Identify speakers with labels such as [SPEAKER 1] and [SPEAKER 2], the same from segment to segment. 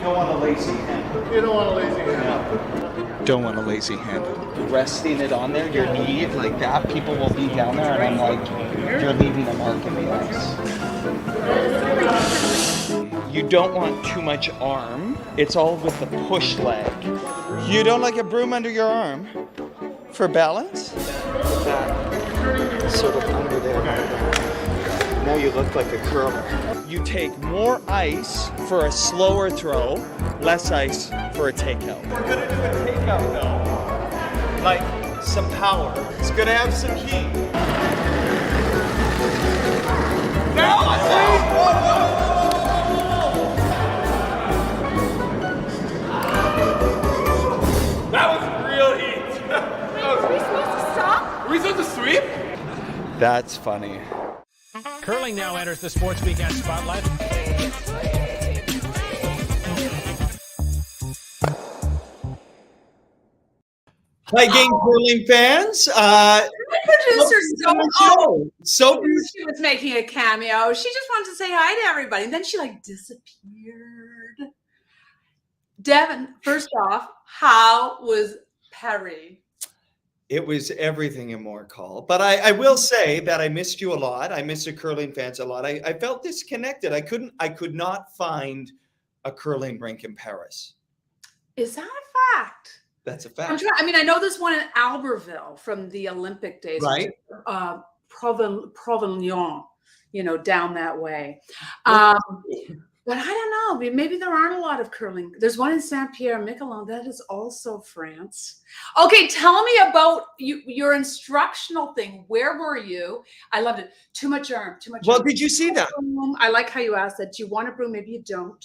[SPEAKER 1] Don't want a lazy hand.
[SPEAKER 2] You don't want a lazy hand.
[SPEAKER 1] Don't want a lazy hand. Resting it on there, your knee like that, people will be down there and I'm like, you're leaving a mark in the ice. You don't want too much arm. It's all with the push leg. You don't like a broom under your arm for balance? That sort of under there. Now you look like a curler. You take more ice for a slower throw, less ice for a takeout. We're gonna do a takeout though. Like some power. It's gonna have some heat. Now
[SPEAKER 2] That was real heat.
[SPEAKER 3] Are we supposed to stop?
[SPEAKER 2] Are we supposed to sweep?
[SPEAKER 1] That's funny.
[SPEAKER 4] Curling now enters the Sports Weekend spotlight.
[SPEAKER 1] Hi, Game Curling fans.
[SPEAKER 3] My producer
[SPEAKER 1] So
[SPEAKER 3] she was making a cameo. She just wanted to say hi to everybody. And then she like disappeared. Devin, first off, how was Perry?
[SPEAKER 1] It was everything and more, Call. But I will say that I missed you a lot. I missed the curling fans a lot. I felt disconnected. I could not find a curling rink in Paris.
[SPEAKER 3] Is that a fact?
[SPEAKER 1] That's a fact.
[SPEAKER 3] I mean, I know there's one in Albertville from the Olympic days,
[SPEAKER 1] Right?
[SPEAKER 3] Provenyon, down that way. But I don't know. Maybe there aren't a lot of curling. There's one in Saint-Pierre-Miquelon. That is also France. Okay, tell me about your instructional thing. Where were you? I loved it. Too much arm.
[SPEAKER 1] Well, did you see that?
[SPEAKER 3] I like how you asked that. Do you want a broom? Maybe you don't.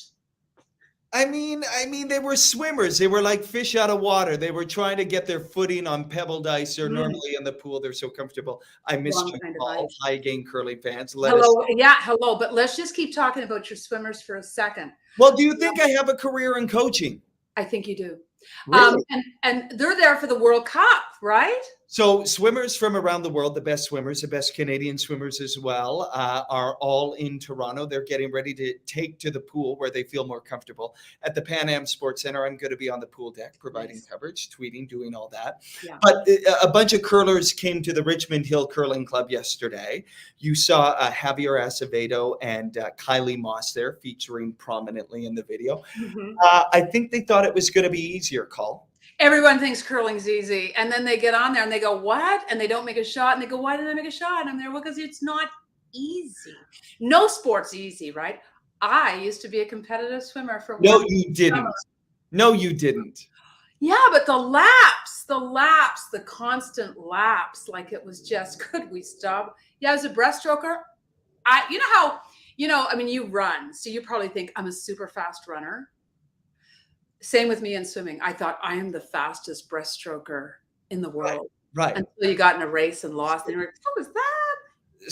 [SPEAKER 1] I mean, they were swimmers. They were like fish out of water. They were trying to get their footing on pebbled ice. They're normally in the pool. They're so comfortable. I missed you all. Hi, Game Curling fans.
[SPEAKER 3] Hello. But let's just keep talking about your swimmers for a second.
[SPEAKER 1] Well, do you think I have a career in coaching?
[SPEAKER 3] I think you do.
[SPEAKER 1] Really?
[SPEAKER 3] And they're there for the World Cup right?
[SPEAKER 1] So swimmers from around the world, the best swimmers, the best Canadian swimmers as well, are all in Toronto. They're getting ready to take to the pool where they feel more comfortable. At the Pan Am Sports Center, I'm going to be on the pool deck providing coverage, tweeting, doing all that.
[SPEAKER 3] Yeah.
[SPEAKER 1] But a bunch of curlers came to the Richmond Hill Curling Club yesterday. You saw Javier Acevedo and Kylie Moss there featuring prominently in the video. I think they thought it was going to be easier, Call.
[SPEAKER 3] Everyone thinks curling's easy, and then they get on there and they go, what? And they don't make a shot, and they go, why didn't I make a shot? And I'm there, well, because it's not easy. No sport's easy, right? I used to be a competitive swimmer for
[SPEAKER 1] No,
[SPEAKER 3] one
[SPEAKER 1] you didn't.
[SPEAKER 3] summer.
[SPEAKER 1] No, you didn't.
[SPEAKER 3] Yeah, but the laps, the constant laps, like it was just, could we stop? Yeah, as a breaststroker, I mean, you run, so you probably think I'm a super fast runner. Same with me in swimming. I thought I am the fastest breaststroker in the world.
[SPEAKER 1] Right.
[SPEAKER 3] Until you got in a race and lost. And you were like, what was that?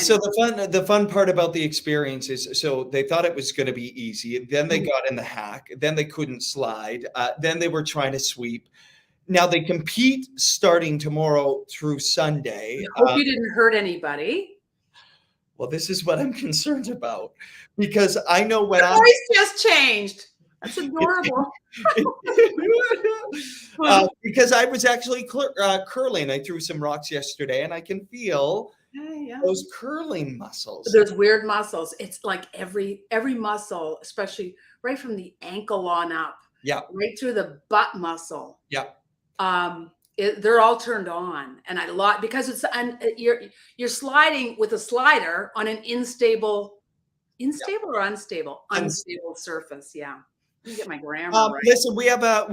[SPEAKER 1] So the fun part about the experience is, so they thought it was going to be easy. Then they got in the hack. Then they couldn't slide. Then they were trying to sweep. Now they compete starting tomorrow through Sunday.
[SPEAKER 3] I hope you didn't hurt anybody.
[SPEAKER 1] Well, this is what I'm concerned about, because I know when
[SPEAKER 3] Your voice just changed. That's adorable.
[SPEAKER 1] Because I was actually curling. I threw some rocks yesterday, and I can feel those curling muscles.
[SPEAKER 3] There's weird muscles. It's like every muscle, especially right from the ankle on up.
[SPEAKER 1] Yeah.
[SPEAKER 3] Right through the butt muscle.
[SPEAKER 1] Yeah.
[SPEAKER 3] They're all turned on, and because it's you're sliding with a slider on an unstable surface. Yeah. Let me get my grammar right.
[SPEAKER 1] Listen, we have a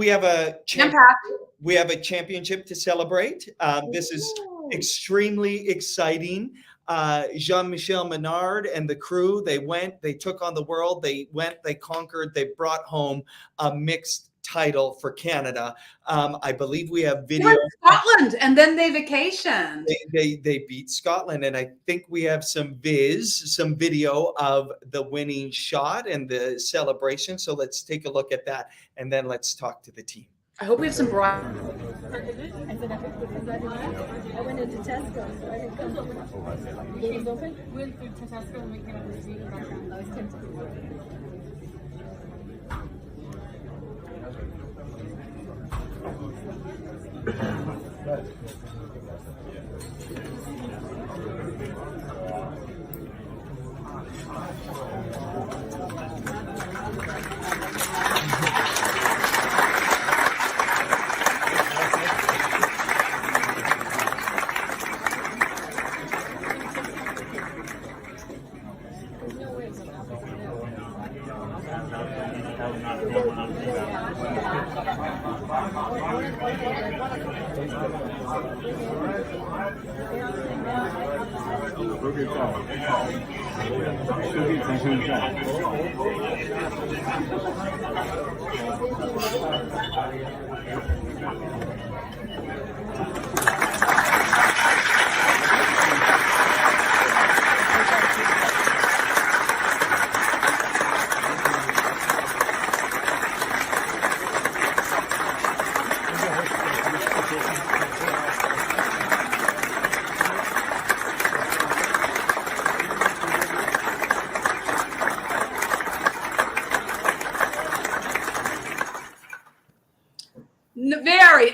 [SPEAKER 1] championship to celebrate. This is extremely exciting. Jean-Michel Menard and the crew, they took on the world. They conquered, they brought home a mixed title for Canada. I believe we have video.
[SPEAKER 3] Scotland, and then they vacationed.
[SPEAKER 1] They beat Scotland, and I think we have some video of the winning shot and the celebration. So let's take a look at that, and then let's talk to the team.
[SPEAKER 3] I hope we have some broad.
[SPEAKER 5] I went into Tesco, so I didn't come. The gate was open? We went through Tesco and we came up to see the background. I was tempted.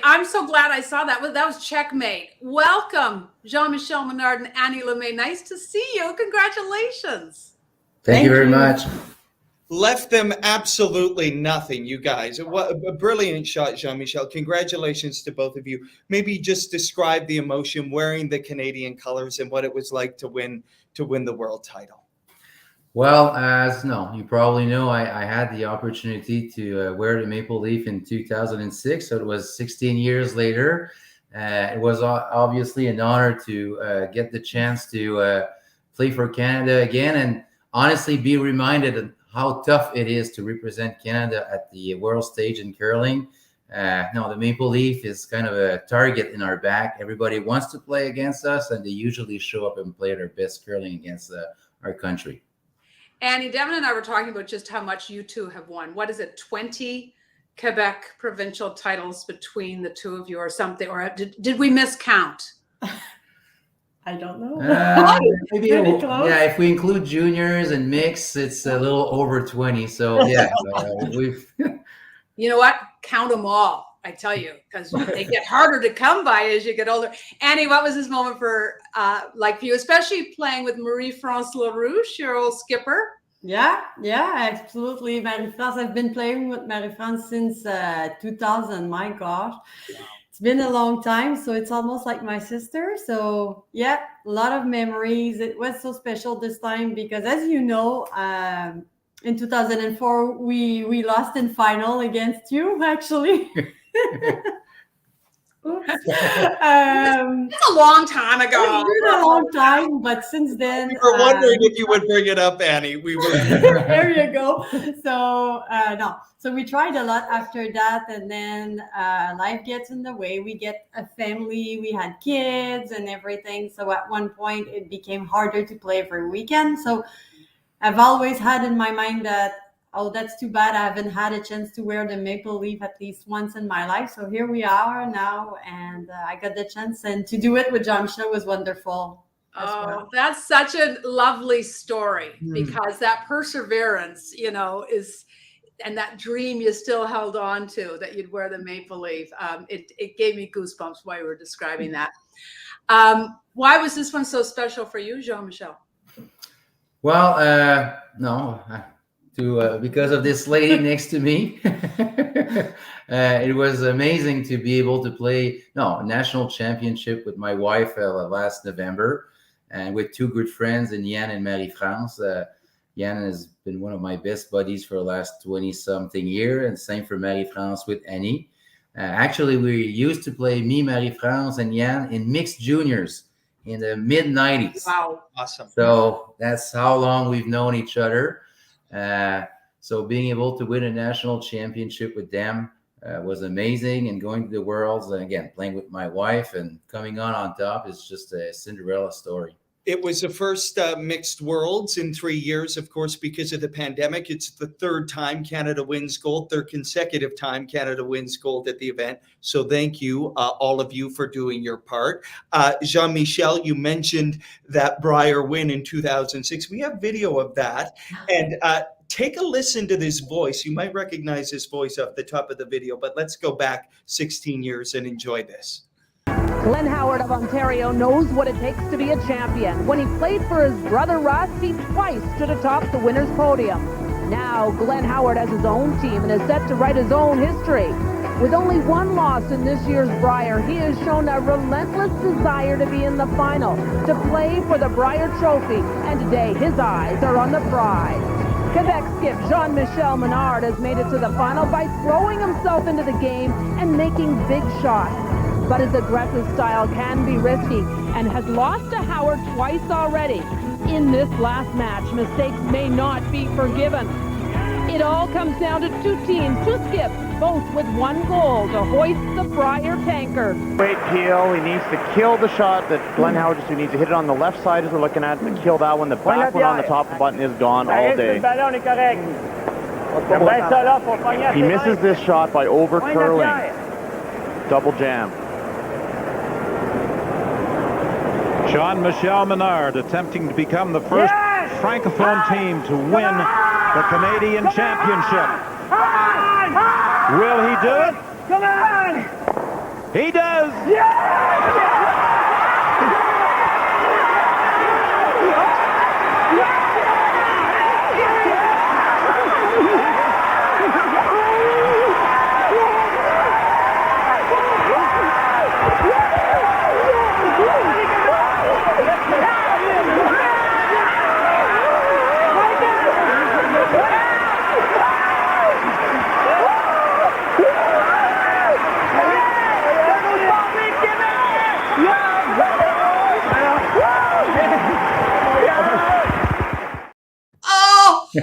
[SPEAKER 3] I'm so glad I saw that. That was checkmate. Welcome, Jean-Michel Menard and Annie Lemay. Nice to see you. Congratulations.
[SPEAKER 6] Thank you very much.
[SPEAKER 1] Left them absolutely nothing, you guys. What a brilliant shot, Jean-Michel. Congratulations to both of you. Maybe just describe the emotion wearing the Canadian colors and what it was like to win the world title.
[SPEAKER 6] Well, as you probably know, I had the opportunity to wear the maple leaf in 2006. So it was 16 years later. It was obviously an honor to get the chance to play for Canada again, and honestly be reminded of how tough it is to represent Canada at the world stage in curling. The maple leaf is kind of a target in our back. Everybody wants to play against us, and they usually show up and play their best curling against our country.
[SPEAKER 3] Annie, Devin and I were talking about just how much you two have won. What is it, 20 Quebec provincial titles between the two of you or something? Or did we miscount?
[SPEAKER 7] I don't know.
[SPEAKER 6] Maybe
[SPEAKER 7] Pretty close.
[SPEAKER 6] yeah, if we include juniors and mix, it's a little over 20. So yeah, we've
[SPEAKER 3] You know what? Count them all, I tell you, because they get harder to come by as you get older. Annie, what was this moment for you, especially playing with Marie-France Larouche, your old skipper?
[SPEAKER 7] Yeah, absolutely. Marie-France, I've been playing with Marie-France since 2000. My gosh. It's been a long time, so it's almost like my sister. So yeah, a lot of memories. It was so special this time because, as you know, in 2004 we lost in final against you, actually. Oops.
[SPEAKER 3] It's a long time ago.
[SPEAKER 7] It's been a long time, but since then
[SPEAKER 1] We were wondering if you would bring it up, Annie. We were.
[SPEAKER 7] there you go. So no, so we tried a lot after that, and then life gets in the way. We get a family, we had kids and everything, so at one point it became harder to play every weekend. So I've always had in my mind that, oh, that's too bad I haven't had a chance to wear the maple leaf at least once in my life. So here we are now, and I got the chance, and to do it with Jean-Michel was wonderful.
[SPEAKER 3] Oh, that's such a lovely story because that perseverance, is, and that dream you still held on to, that you'd wear the maple leaf. It gave me goosebumps while you were describing that. Why was this one so special for you, Jean-Michel?
[SPEAKER 6] Well, no, because of this lady next to me. It was amazing to be able to play a national championship with my wife last November, and with two good friends, in Yann and Marie-France. Yann has been one of my best buddies for the last 20-something years, and same for Marie-France with Annie. Actually, we used to play, me, Marie-France, and Yann, in mixed juniors in the mid-90s.
[SPEAKER 3] Wow.
[SPEAKER 1] Awesome.
[SPEAKER 6] So that's how long we've known each other. So being able to win a national championship with them was amazing, and going to the Worlds, and again, playing with my wife and coming on top is just a Cinderella story.
[SPEAKER 1] It was the first mixed Worlds in 3 years, of course, because of the pandemic. It's the third time Canada wins gold, third consecutive time Canada wins gold at the event. So thank you, all of you, for doing your part. Jean-Michel, you mentioned that Brier win in 2006. We have video of that. And take a listen to this voice. You might recognize this voice off the top of the video, but let's go back 16 years and enjoy this.
[SPEAKER 8] Glenn Howard of Ontario knows what it takes to be a champion. When he played for his brother Russ, he twice stood atop the winner's podium. Now Glenn Howard has his own team and is set to write his own history. With only one loss in this year's Brier, he has shown a relentless desire to be in the final, to play for the Brier Trophy, and today his eyes are on the prize. Quebec skip Jean-Michel Menard has made it to the final by throwing himself into the game and making big shots. But his aggressive style can be risky and has lost to Howard twice already. In this last match, mistakes may not be forgiven. It all comes down to two teams, two skips, both with one goal to hoist the Brier tankard.
[SPEAKER 9] Great keel. He needs to kill the shot that Glenn Howard just needs to hit it on the left side as we're looking at, to kill that one. The back one on the top button is gone all day. He misses this shot by over curling. Double jam.
[SPEAKER 10] Jean-Michel Menard attempting to become the first Francophone team to win the Canadian Championship. Will he do it? Come on! He does!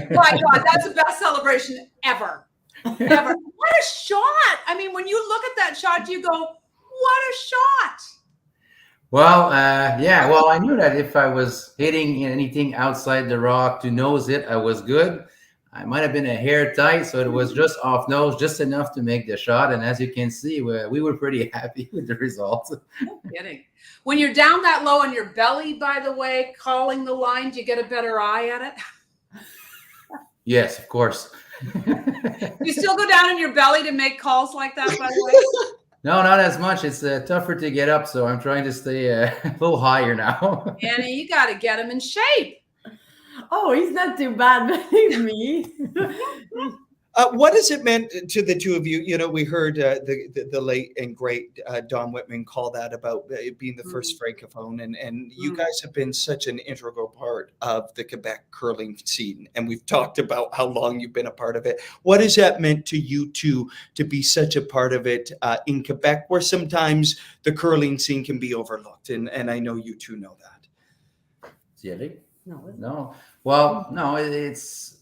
[SPEAKER 3] My God, that's the best celebration ever. Ever. What a shot. I mean, when you look at that shot, you go, what a shot.
[SPEAKER 6] Well, well, I knew that if I was hitting anything outside the rock to nose it, I was good. I might have been a hair tight, so it was just off nose, just enough to make the shot. And as you can see, we were pretty happy with the results.
[SPEAKER 3] No kidding. When you're down that low on your belly, by the way, calling the line, do you get a better eye at it?
[SPEAKER 6] Yes, of course.
[SPEAKER 3] You still go down on your belly to make calls like that, by the way?
[SPEAKER 6] No, not as much. It's tougher to get up, so I'm trying to stay a little higher now.
[SPEAKER 3] Annie, you got to get him in shape.
[SPEAKER 7] Oh, he's not too bad, believe me.
[SPEAKER 1] What has it meant to the two of you? You know, we heard the late and great Don Whitman call that about it being the first francophone, and you guys have been such an integral part of the Quebec curling scene, and we've talked about how long you've been a part of it. What has that meant to you two to be such a part of it in Quebec, where sometimes the curling scene can be overlooked, and I know you two know that.
[SPEAKER 6] Thierry? No. Well, no, it's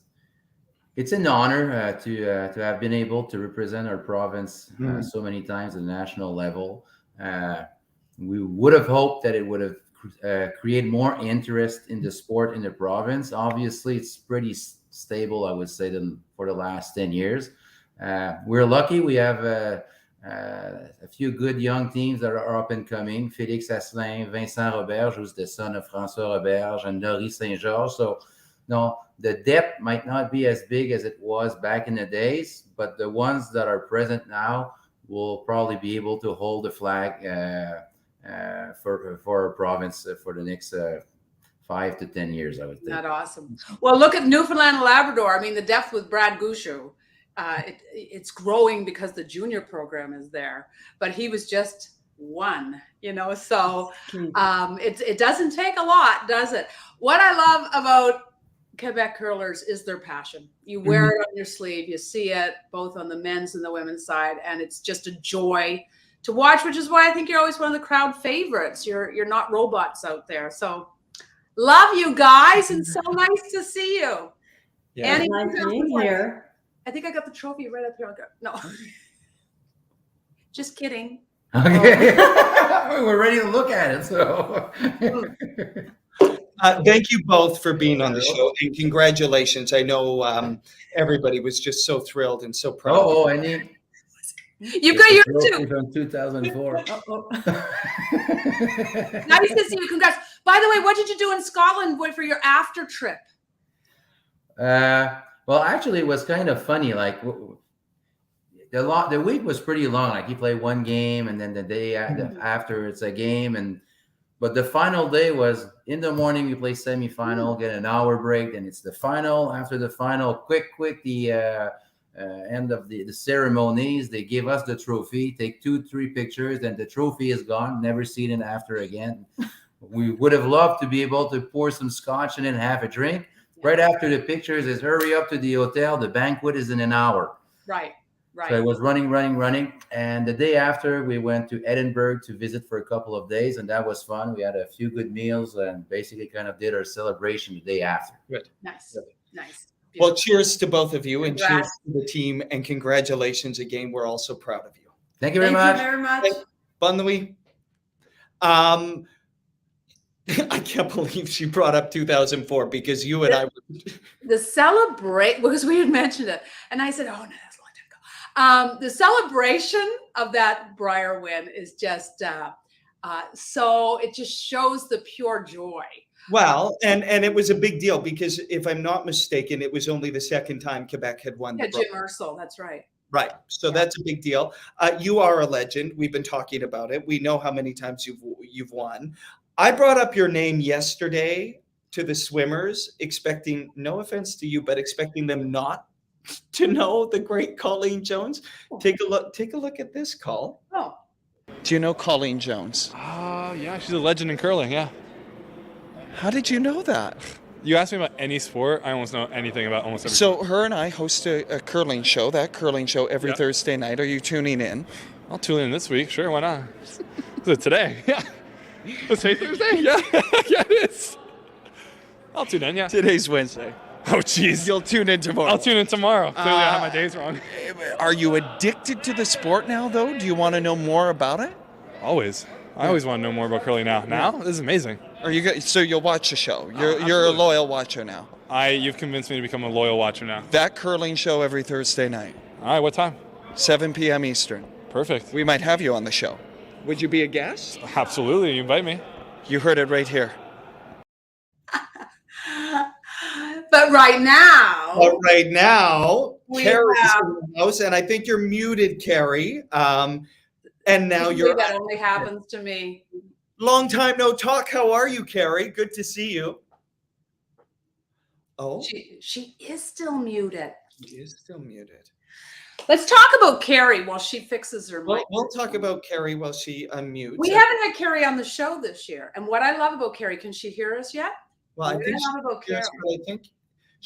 [SPEAKER 6] an honor to have been able to represent our province so many times at the national level. We would have hoped that it would have created more interest in the sport in the province. Obviously, it's pretty stable, I would say, than for the last 10 years. We're lucky. We have a few good young teams that are up and coming. Félix Asselin, Vincent Roberge, who's the son of François Roberge, and Laurie Saint-Georges. So, no, the depth might not be as big as it was back in the days, but the ones that are present now will probably be able to hold the flag for our province for the next 5 to 10 years, I would think.
[SPEAKER 3] That's awesome. Well, look at Newfoundland and Labrador. I mean, the depth with Brad Gouchou. It's growing because the junior program is there, but he was just one, so it doesn't take a lot, does it? What I love about Quebec curlers is their passion. You wear it on your sleeve, you see it both on the men's and the women's side, and it's just a joy to watch, which is why I think you're always one of the crowd favorites. You're not robots out there. So love you guys, and so nice to see you.
[SPEAKER 7] Yeah, Annie, nice being here.
[SPEAKER 3] I think I got the trophy right up here. No, just kidding.
[SPEAKER 6] Okay. We're ready to look at it. So
[SPEAKER 1] thank you both for being on the show, and congratulations. I know everybody was just so thrilled and so proud.
[SPEAKER 6] Oh, I need.
[SPEAKER 3] You got yours too.
[SPEAKER 6] From 2004.
[SPEAKER 3] Nice to see you. Congrats. By the way, what did you do in Scotland for your after trip?
[SPEAKER 6] Well, actually, it was kind of funny. Like the week was pretty long. Like you play one game, and then the day after it's a game, but the final day was in the morning. We play semifinal, get an hour break, then it's the final. After the final, quick, the end of the ceremonies. They give us the trophy, take 2-3 pictures, then the trophy is gone. Never seen it after again. We would have loved to be able to pour some scotch and then have a drink. Right after the pictures is hurry up to the hotel. The banquet is in an hour.
[SPEAKER 3] Right.
[SPEAKER 6] So it was running. And the day after, we went to Edinburgh to visit for a couple of days, and that was fun. We had a few good meals and basically kind of did our celebration the day after.
[SPEAKER 1] Good.
[SPEAKER 3] Nice. Beautiful.
[SPEAKER 1] Well, cheers to both of you, and cheers to the team, and congratulations again. We're all so proud of you.
[SPEAKER 6] Thank you very much.
[SPEAKER 7] Thank you very much.
[SPEAKER 1] Bonne nuit. I can't believe she brought up 2004 because you and I were...
[SPEAKER 3] The celebrate, because we had mentioned it, and I said, "Oh no, that's a long time ago." The celebration of that Brier win is just so it just shows the pure joy.
[SPEAKER 1] Well, and it was a big deal because if I'm not mistaken, it was only the second time Quebec had won.
[SPEAKER 3] Yeah, Jim Ursel, that's right.
[SPEAKER 1] Right. So that's a big deal. You are a legend. We've been talking about it. We know how many times you've won. I brought up your name yesterday to the swimmers, expecting, no offense to you, but expecting them not to know the great Colleen Jones. Take a look at this, Col.
[SPEAKER 3] Oh.
[SPEAKER 1] Do you know Colleen Jones?
[SPEAKER 2] Yeah, she's a legend in curling, yeah.
[SPEAKER 1] How did you know that?
[SPEAKER 2] You ask me about any sport, I almost know anything about almost every
[SPEAKER 1] So her and I host a curling show, every
[SPEAKER 2] Yep.
[SPEAKER 1] Thursday night. Are you tuning in?
[SPEAKER 2] I'll tune in this week, sure, why not? Is it today? Yeah. Let's say Thursday? Yeah. Yeah, it is. I'll tune in, yeah.
[SPEAKER 1] Today's Wednesday.
[SPEAKER 2] Oh, jeez.
[SPEAKER 1] You'll tune in tomorrow.
[SPEAKER 2] I'll tune in tomorrow. Clearly, I have my days wrong.
[SPEAKER 1] Are you addicted to the sport now, though? Do you want to know more about it?
[SPEAKER 2] Always. I always want to know more about curling now. Now? This is amazing.
[SPEAKER 1] So you'll watch the show. You're a loyal watcher now.
[SPEAKER 2] You've convinced me to become a loyal watcher now.
[SPEAKER 1] That curling show every Thursday night.
[SPEAKER 2] All right, what time?
[SPEAKER 1] 7 p.m. Eastern.
[SPEAKER 2] Perfect.
[SPEAKER 1] We might have you on the show. Would you be a guest?
[SPEAKER 2] Absolutely. You invite me.
[SPEAKER 1] You heard it right here.
[SPEAKER 3] But right now,
[SPEAKER 1] Carrie's in the house, and I think you're muted, Carrie. And now you're.
[SPEAKER 3] That only happens to me.
[SPEAKER 1] Long time no talk. How are you, Carrie? Good to see you. Oh,
[SPEAKER 3] she is still muted.
[SPEAKER 1] She is still muted.
[SPEAKER 3] Let's talk about Carrie while she fixes her mic.
[SPEAKER 1] We'll talk about Carrie while she unmutes.
[SPEAKER 3] We haven't had Carrie on the show this year, and what I love about Carrie, can she hear us yet?
[SPEAKER 1] Well, I think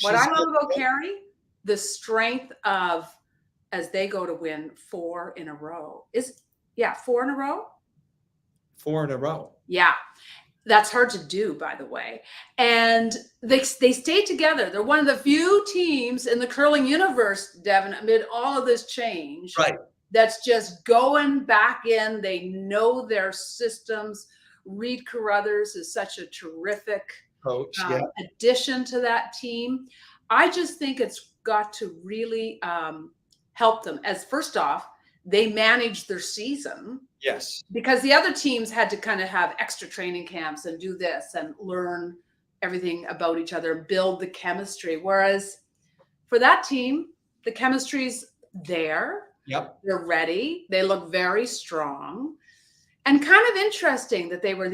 [SPEAKER 3] what I love about Carrie, the strength of, as they go to win 4 in a row. 4 in a row?
[SPEAKER 1] 4 in a row.
[SPEAKER 3] Yeah. That's hard to do, by the way. And they stay together. They're one of the few teams in the curling universe, Devin, amid all of this change.
[SPEAKER 1] Right.
[SPEAKER 3] That's just going back in. They know their systems. Reed Carruthers is such a terrific
[SPEAKER 1] coach,
[SPEAKER 3] addition to that team. I just think it's got to really help them. As first off, they managed their season.
[SPEAKER 1] Yes.
[SPEAKER 3] Because the other teams had to kind of have extra training camps and do this and learn everything about each other, build the chemistry. Whereas for that team, the chemistry's there.
[SPEAKER 1] Yep.
[SPEAKER 3] They're ready. They look very strong. And kind of interesting that they were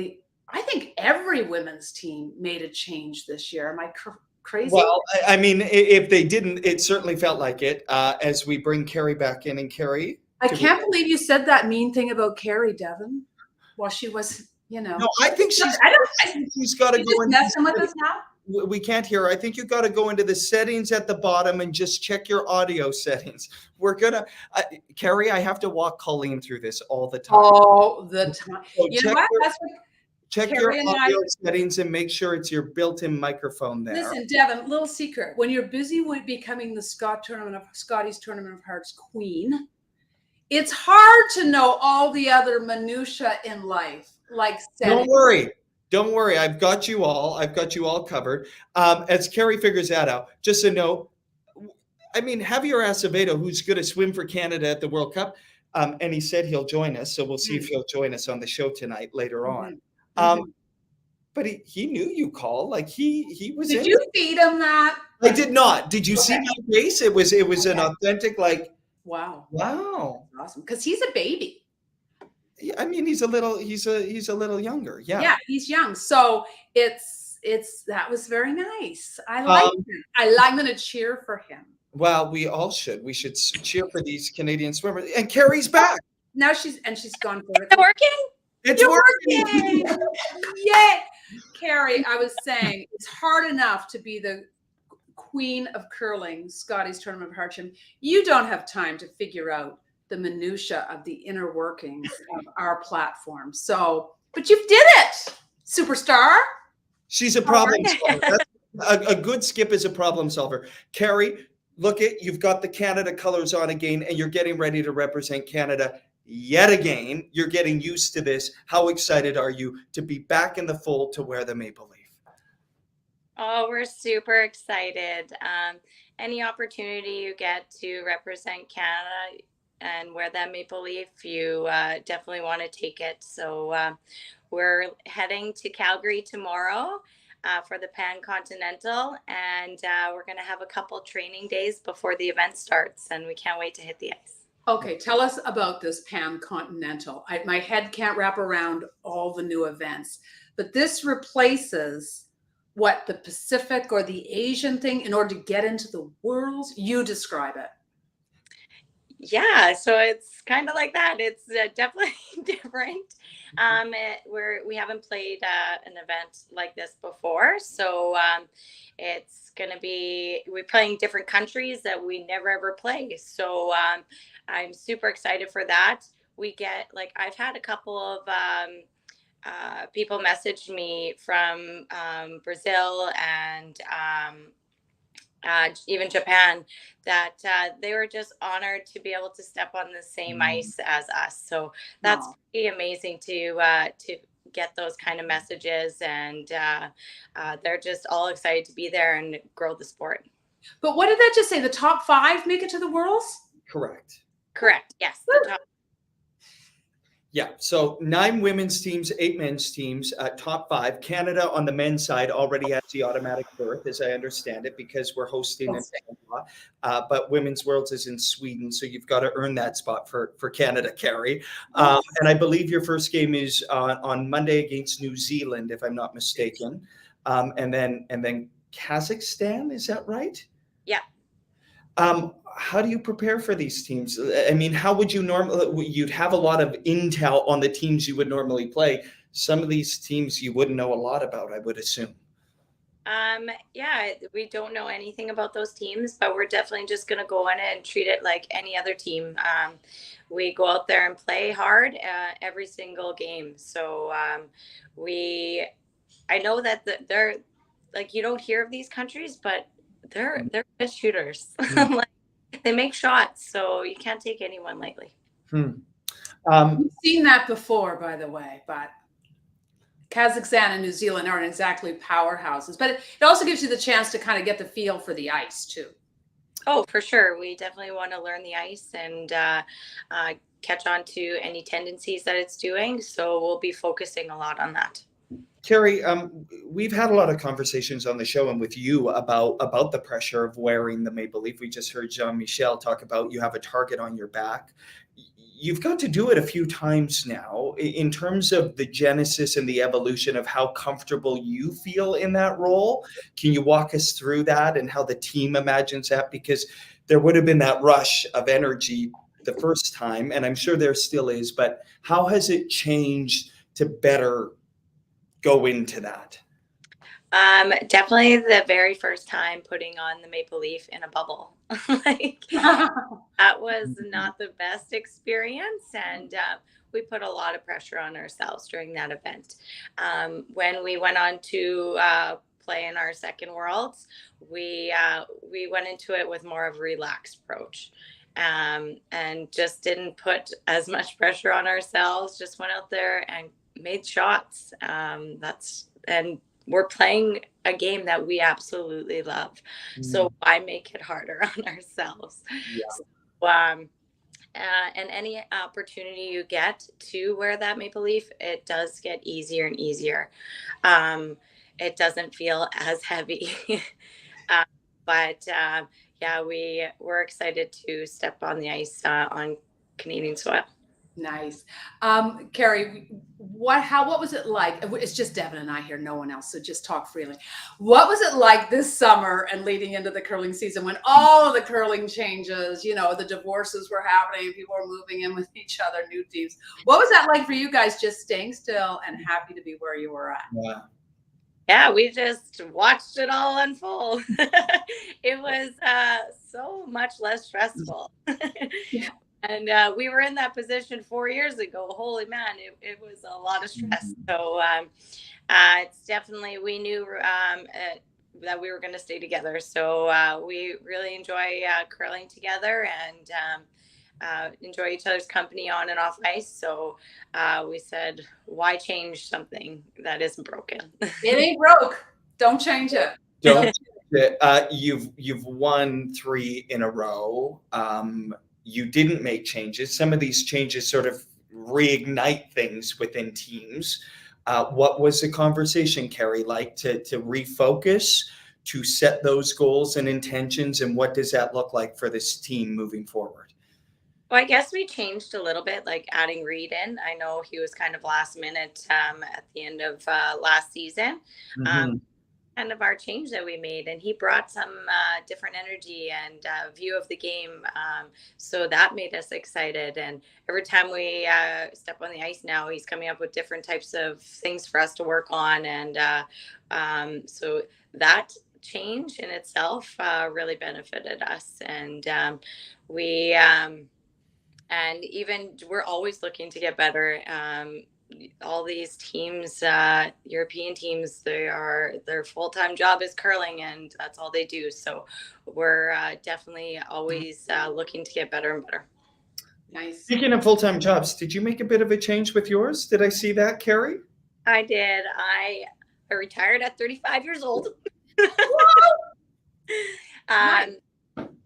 [SPEAKER 3] I think every women's team made a change this year. Am I crazy?
[SPEAKER 1] Well, I mean, if they didn't, it certainly felt like it as we bring Carrie back in. And Carrie,
[SPEAKER 3] I can't believe you said that mean thing about Carrie, Devin, while she was,
[SPEAKER 1] No, I think she's got to go in.
[SPEAKER 3] Messing with us now?
[SPEAKER 1] We can't hear her. I think you got to go into the settings at the bottom and just check your audio settings. We're gonna, Carrie, I have to walk Colleen through this all the time.
[SPEAKER 3] All the time.
[SPEAKER 1] So
[SPEAKER 3] you know what? That's what
[SPEAKER 1] check
[SPEAKER 3] Carrie
[SPEAKER 1] your audio settings and make sure it's your built-in microphone there.
[SPEAKER 3] Listen, Devin, little secret. When you're busy with becoming the Scotty's Tournament of Hearts queen, it's hard to know all the other minutia in life, like
[SPEAKER 1] Don't worry. I've got you all covered. As Carrie figures that out, just a note. I mean, Javier Acevedo, who's going to swim for Canada at the World Cup, and he said he'll join us. So we'll see if he'll join us on the show tonight later on. But he knew you called. Like he was.
[SPEAKER 3] Did you feed him that?
[SPEAKER 1] I did not. Did you see my face? It was an authentic like.
[SPEAKER 3] Wow.
[SPEAKER 1] Awesome.
[SPEAKER 3] Because he's a baby.
[SPEAKER 1] I mean, he's a little younger. Yeah.
[SPEAKER 3] Yeah, he's young. So that was very nice. I like him. I'm going to cheer for him.
[SPEAKER 1] Well, we all should. We should cheer for these Canadian swimmers. And Carrie's back.
[SPEAKER 3] Now she's gone for it.
[SPEAKER 5] It's working?
[SPEAKER 1] It's working.
[SPEAKER 3] Yay. Carrie, I was saying it's hard enough to be the queen of curling, Scotty's Tournament of Hearts. You don't have time to figure out the minutia of the inner workings of our platform. So, but you did it, superstar.
[SPEAKER 1] She's a problem solver. A good skip is a problem solver. Carrie, you've got the Canada colors on again, and you're getting ready to represent Canada yet again. You're getting used to this. How excited are you to be back in the fold to wear the maple leaf?
[SPEAKER 11] Oh, we're super excited. Any opportunity you get to represent Canada and wear that maple leaf, you definitely want to take it. So we're heading to Calgary tomorrow for the Pan Continental, and we're going to have a couple training days before the event starts, and we can't wait to hit the ice.
[SPEAKER 3] Okay, tell us about this Pan Continental. My head can't wrap around all the new events, but this replaces what the Pacific or the Asian thing in order to get into the Worlds. You describe it.
[SPEAKER 11] Yeah, so it's kind of like that. It's definitely different. We haven't played an event like this before, so it's going to be, we're playing different countries that we never ever play. So I'm super excited for that. We get, I've had a couple of people message me from Brazil and even Japan, that they were just honored to be able to step on the same ice as us. So that's pretty amazing to get those kind of messages, and they're just all excited to be there and grow the sport.
[SPEAKER 3] But what did that just say? The top 5 make it to the Worlds?
[SPEAKER 1] Correct.
[SPEAKER 11] Correct. Yes. The top.
[SPEAKER 1] Yeah, so 9 women's teams, 8 men's teams, top 5. Canada on the men's side already has the automatic berth, as I understand it, because we're hosting in Ottawa. But Women's Worlds is in Sweden, so you've got to earn that spot for Canada, Carrie. And I believe your first game is on Monday against New Zealand, if I'm not mistaken. And then Kazakhstan, is that right?
[SPEAKER 11] Yeah.
[SPEAKER 1] How do you prepare for these teams? I mean, how would you normally, you'd have a lot of intel on the teams you would normally play. Some of these teams you wouldn't know a lot about, I would assume.
[SPEAKER 11] Yeah, we don't know anything about those teams, but we're definitely just going to go in and treat it like any other team. We go out there and play hard every single game. So I know that they're like, you don't hear of these countries, but they're good shooters. Like, they make shots, so you can't take anyone lightly.
[SPEAKER 3] We've seen that before, by the way, but Kazakhstan and New Zealand aren't exactly powerhouses, but it also gives you the chance to kind of get the feel for the ice too.
[SPEAKER 11] Oh, for sure. We definitely want to learn the ice and catch on to any tendencies that it's doing. So we'll be focusing a lot on that.
[SPEAKER 1] Carrie, we've had a lot of conversations on the show and with you about the pressure of wearing the maple leaf. We just heard Jean-Michel talk about you have a target on your back. You've got to do it a few times now. In terms of the genesis and the evolution of how comfortable you feel in that role, can you walk us through that and how the team imagines that? Because there would have been that rush of energy the first time, and I'm sure there still is, but how has it changed to better go into that?
[SPEAKER 11] Definitely the very first time putting on the maple leaf in a bubble. Like, that was not the best experience, and we put a lot of pressure on ourselves during that event. When we went on to play in our second Worlds, we went into it with more of a relaxed approach. And just didn't put as much pressure on ourselves, just went out there and made shots. And we're playing a game that we absolutely love. So why make it harder on ourselves?
[SPEAKER 1] Yeah.
[SPEAKER 11] So, and any opportunity you get to wear that maple leaf, it does get easier and easier. It doesn't feel as heavy. But yeah, we're excited to step on the ice on Canadian soil.
[SPEAKER 3] Nice. Carrie, what was it like? It's just Devin and I here, no one else, so just talk freely. What was it like this summer and leading into the curling season when all of the curling changes, you know, the divorces were happening, people were moving in with each other, new teams. What was that like for you guys, just staying still and happy to be where you were at?
[SPEAKER 1] Yeah.
[SPEAKER 11] Yeah, we just watched it all unfold. It was so much less stressful. Yeah. And we were in that position 4 years ago. Holy man, it was a lot of stress. So it's definitely, we knew that we were going to stay together. So we really enjoy curling together and enjoy each other's company on and off ice. So we said, why change something that isn't broken?
[SPEAKER 3] It ain't broke. Don't change it.
[SPEAKER 1] Don't change it. You've won 3 in a row. You didn't make changes. Some of these changes sort of reignite things within teams. What was the conversation, Carrie, like to refocus, to set those goals and intentions, and what does that look like for this team moving forward?
[SPEAKER 11] Well, I guess we changed a little bit, like adding Reed in. I know he was kind of last minute at the end of last season. Kind of our change that we made, and he brought some different energy and view of the game, so that made us excited. And every time we step on the ice now, he's coming up with different types of things for us to work on, and so that change in itself really benefited us. And and even we're always looking to get better. all these teams, European teams, their full-time job is curling, and that's all they do. So we're definitely always looking to get better and better.
[SPEAKER 3] Nice.
[SPEAKER 1] Speaking of full-time jobs, did you make a bit of a change with yours? Did I see that, Carrie?
[SPEAKER 11] I did. I retired at 35 years old.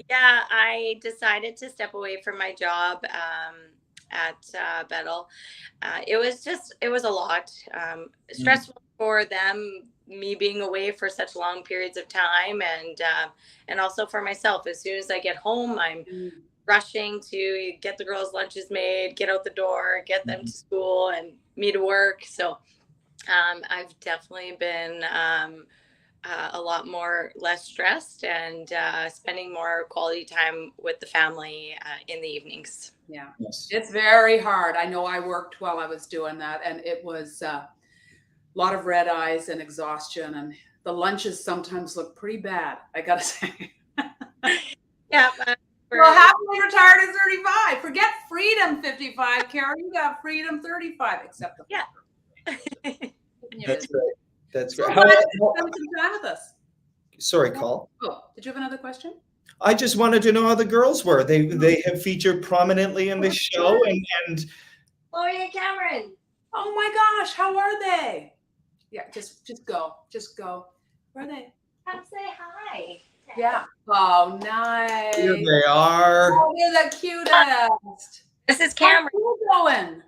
[SPEAKER 11] Yeah, I decided to step away from my job at Bettle. It was a lot. Stressful for them, me being away for such long periods of time, and also for myself. As soon as I get home, I'm rushing to get the girls' lunches made, get out the door, get them to school, and me to work. So I've definitely been a lot more less stressed and spending more quality time with the family in the evenings.
[SPEAKER 3] Yeah,
[SPEAKER 1] Yes.
[SPEAKER 3] it's very hard. I know I worked while I was doing that, and it was a lot of red eyes and exhaustion, and the lunches sometimes look pretty bad, I gotta say.
[SPEAKER 11] Yeah.
[SPEAKER 3] Well, happily retired at 35. Forget freedom 55, Carrie. You got freedom 35, except the
[SPEAKER 1] That's right. That's right.
[SPEAKER 3] How spend some time with us.
[SPEAKER 1] Sorry, Call.
[SPEAKER 3] Oh, did you have another question?
[SPEAKER 1] I just wanted to know how the girls were. They have featured prominently in this show, and
[SPEAKER 11] Lori and Cameron.
[SPEAKER 3] Oh my gosh, how are they? Yeah, just go. Where are they?
[SPEAKER 11] Come say hi.
[SPEAKER 3] Yeah. Oh, nice.
[SPEAKER 1] here they are.
[SPEAKER 3] Oh, they're the cutest.
[SPEAKER 11] This is Cameron.
[SPEAKER 3] How's school going?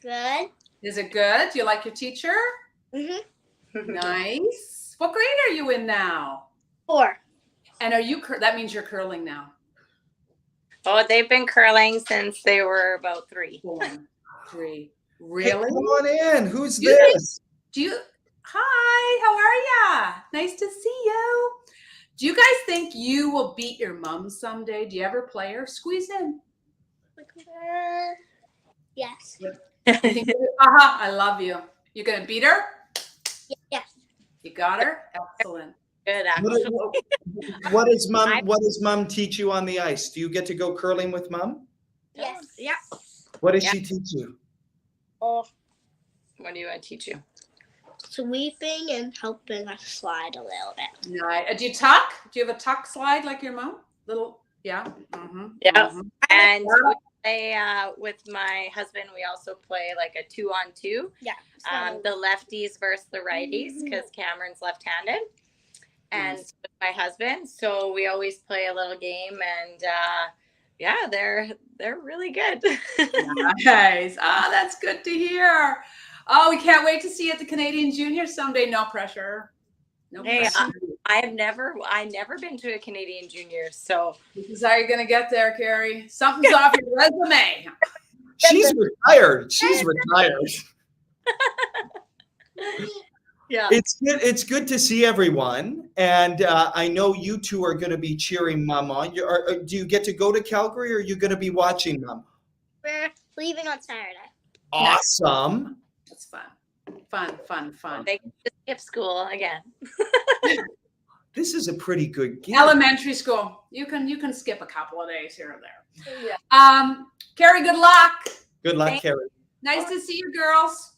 [SPEAKER 5] Good.
[SPEAKER 3] Is it good? Do you like your teacher? Nice. What grade are you in now?
[SPEAKER 5] 4.
[SPEAKER 3] And are you? That means you're curling now.
[SPEAKER 11] Oh, they've been curling since they were about 3.
[SPEAKER 3] 4, 3.
[SPEAKER 1] Hey,
[SPEAKER 3] Really?
[SPEAKER 1] come on in. Who's
[SPEAKER 3] You
[SPEAKER 1] this?
[SPEAKER 3] Hi, how are ya? Nice to see you. Do you guys think you will beat your mom someday? Do you ever play her? Squeeze in.
[SPEAKER 5] Yes.
[SPEAKER 3] I love you. You gonna beat her?
[SPEAKER 5] Yes.
[SPEAKER 3] You got her? Excellent.
[SPEAKER 11] Good, actually.
[SPEAKER 1] What does mom teach you on the ice? Do you get to go curling with mom?
[SPEAKER 5] Yes.
[SPEAKER 11] Yeah.
[SPEAKER 1] What does she teach you?
[SPEAKER 5] Oh,
[SPEAKER 11] What do I teach you?
[SPEAKER 5] sweeping and helping us slide a little bit.
[SPEAKER 3] Nice. Do you tuck? Do you have a tuck slide like your mom? Yeah. Mm-hmm.
[SPEAKER 11] Yeah. And we play with my husband. We also play like a 2-on-2.
[SPEAKER 5] Yeah.
[SPEAKER 11] The lefties versus the righties because Cameron's left-handed, and with my husband. So we always play a little game, and yeah, they're really good.
[SPEAKER 3] Nice. That's good to hear. Oh, we can't wait to see you at the Canadian Juniors someday. No pressure. No
[SPEAKER 11] Hey,
[SPEAKER 3] pressure.
[SPEAKER 11] I've never been to a Canadian Juniors, so
[SPEAKER 3] This is how you're gonna get there, Carrie. Something's off your resume.
[SPEAKER 1] She's retired. She's retired.
[SPEAKER 11] yeah.
[SPEAKER 1] It's good to see everyone, and I know you two are going to be cheering mom on. Do you get to go to Calgary, or are you going to be watching mom?
[SPEAKER 5] We're leaving on Saturday.
[SPEAKER 1] Awesome.
[SPEAKER 3] That's fun. Fun.
[SPEAKER 11] They can just skip school again.
[SPEAKER 1] This is a pretty good game.
[SPEAKER 3] Elementary school. You can skip a couple of days here or there. Yeah. Carrie, good luck.
[SPEAKER 1] Good luck, Carrie.
[SPEAKER 3] Nice to see you, girls.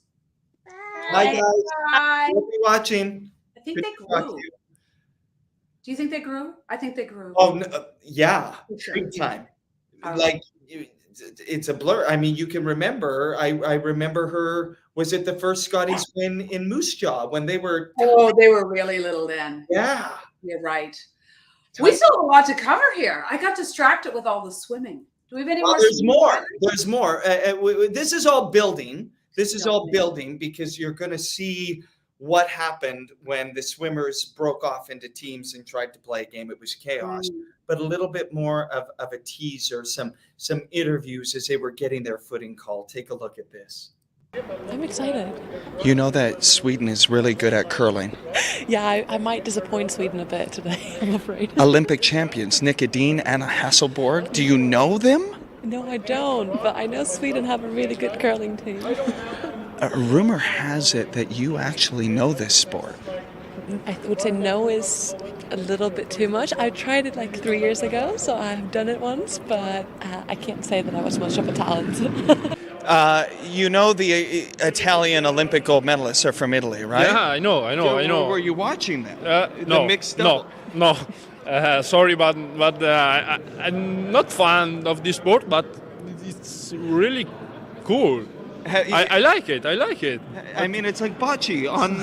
[SPEAKER 1] Bye, guys.
[SPEAKER 3] Bye.
[SPEAKER 1] We'll be watching.
[SPEAKER 3] I think
[SPEAKER 1] Good
[SPEAKER 3] they
[SPEAKER 1] to talk
[SPEAKER 3] grew.
[SPEAKER 1] to you.
[SPEAKER 3] Do you think they grew? I think they grew.
[SPEAKER 1] Oh, no, yeah,
[SPEAKER 3] Sure.
[SPEAKER 1] big time.
[SPEAKER 3] Oh.
[SPEAKER 1] Like, it's a blur. I mean, you can remember. I remember her. Was it the first Scotties win in Moose Jaw when they were?
[SPEAKER 3] Oh, they were really little then.
[SPEAKER 1] Yeah.
[SPEAKER 3] You're right. We still have a lot to cover here. I got distracted with all the swimming. Do we have any more?
[SPEAKER 1] There's
[SPEAKER 3] swimming?
[SPEAKER 1] more. There's more. This is all building. This is all building because you're going to see what happened when the swimmers broke off into teams and tried to play a game. It was chaos. But a little bit more of a teaser, some interviews as they were getting their footing called. Take a look at this.
[SPEAKER 12] I'm excited.
[SPEAKER 1] You know that Sweden is really good at curling.
[SPEAKER 12] Yeah, I might disappoint Sweden a bit today, I'm afraid.
[SPEAKER 1] Olympic champions, Nick Edin, Anna Hasselborg. Do you know them?
[SPEAKER 12] No, I don't, but I know Sweden have a really good curling team.
[SPEAKER 1] Rumor has it that you actually know this sport.
[SPEAKER 12] I would say no is a little bit too much. I tried it like 3 years ago, so I've done it once, but I can't say that I was much of a talent.
[SPEAKER 1] You know the Italian Olympic gold medalists are from Italy, right?
[SPEAKER 2] Yeah, I know.
[SPEAKER 1] Were you watching them?
[SPEAKER 2] No,
[SPEAKER 1] The mixed double?
[SPEAKER 2] no. Sorry, but I'm not fan of this sport, but it's really cool. I like it.
[SPEAKER 1] I mean, it's like bocce on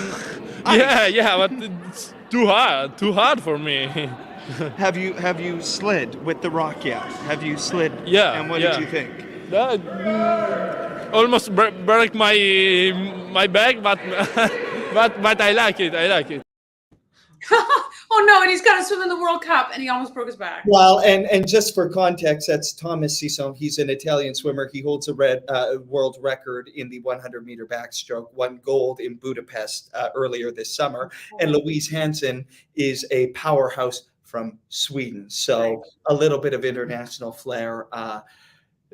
[SPEAKER 2] Yeah, but it's too hard for me.
[SPEAKER 1] Have you slid with the rock yet? Have you slid?
[SPEAKER 2] Yeah.
[SPEAKER 1] And what did you think?
[SPEAKER 2] Almost break my back, but but I like it.
[SPEAKER 3] Oh no, and he's got to swim in the World Cup, and he almost broke his back.
[SPEAKER 1] Well, and just for context, that's Thomas Sisson. He's an Italian swimmer. He holds a world record in the 100-meter backstroke, won gold in Budapest earlier this summer. And Louise Hansen is a powerhouse from Sweden. So a little bit of international flair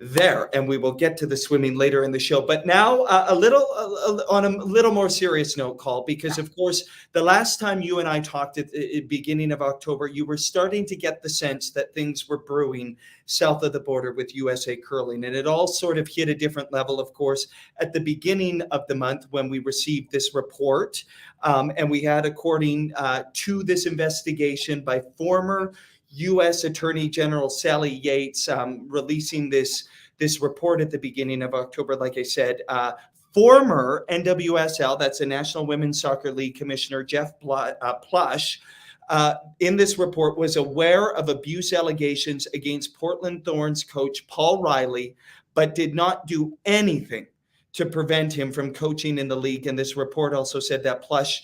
[SPEAKER 1] there, and we will get to the swimming later in the show. But now on a little more serious note, Call, because of course the last time you and I talked at the beginning of October, you were starting to get the sense that things were brewing south of the border with USA Curling, and it all sort of hit a different level, of course, at the beginning of the month when we received this report, and we had, according to this investigation by former U.S. Attorney General Sally Yates, releasing this report at the beginning of October. Like I said, former NWSL, that's the National Women's Soccer League Commissioner Jeff Plush, in this report was aware of abuse allegations against Portland Thorns coach Paul Riley, but did not do anything to prevent him from coaching in the league. And this report also said that Plush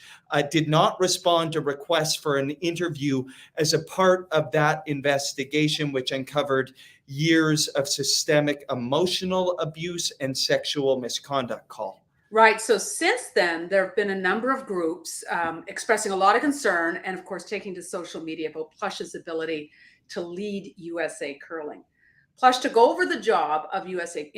[SPEAKER 1] did not respond to requests for an interview as a part of that investigation, which uncovered years of systemic emotional abuse and sexual misconduct. Call.
[SPEAKER 3] Right. So since then, there have been a number of groups expressing a lot of concern and, of course, taking to social media about Plush's ability to lead USA Curling. Plush took over the job of USA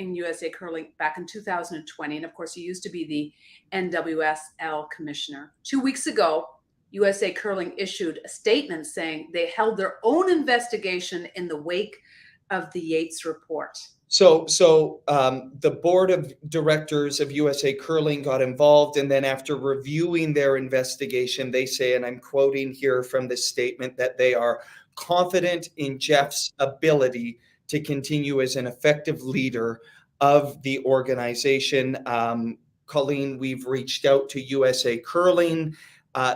[SPEAKER 3] Curling back in 2020. And of course, he used to be the NWSL commissioner. 2 weeks ago, USA Curling issued a statement saying they held their own investigation in the wake of the Yates report.
[SPEAKER 1] So the board of directors of USA Curling got involved, and then after reviewing their investigation, they say, and I'm quoting here from this statement, that they are confident in Jeff's ability to continue as an effective leader of the organization. Colleen, we've reached out to USA Curling.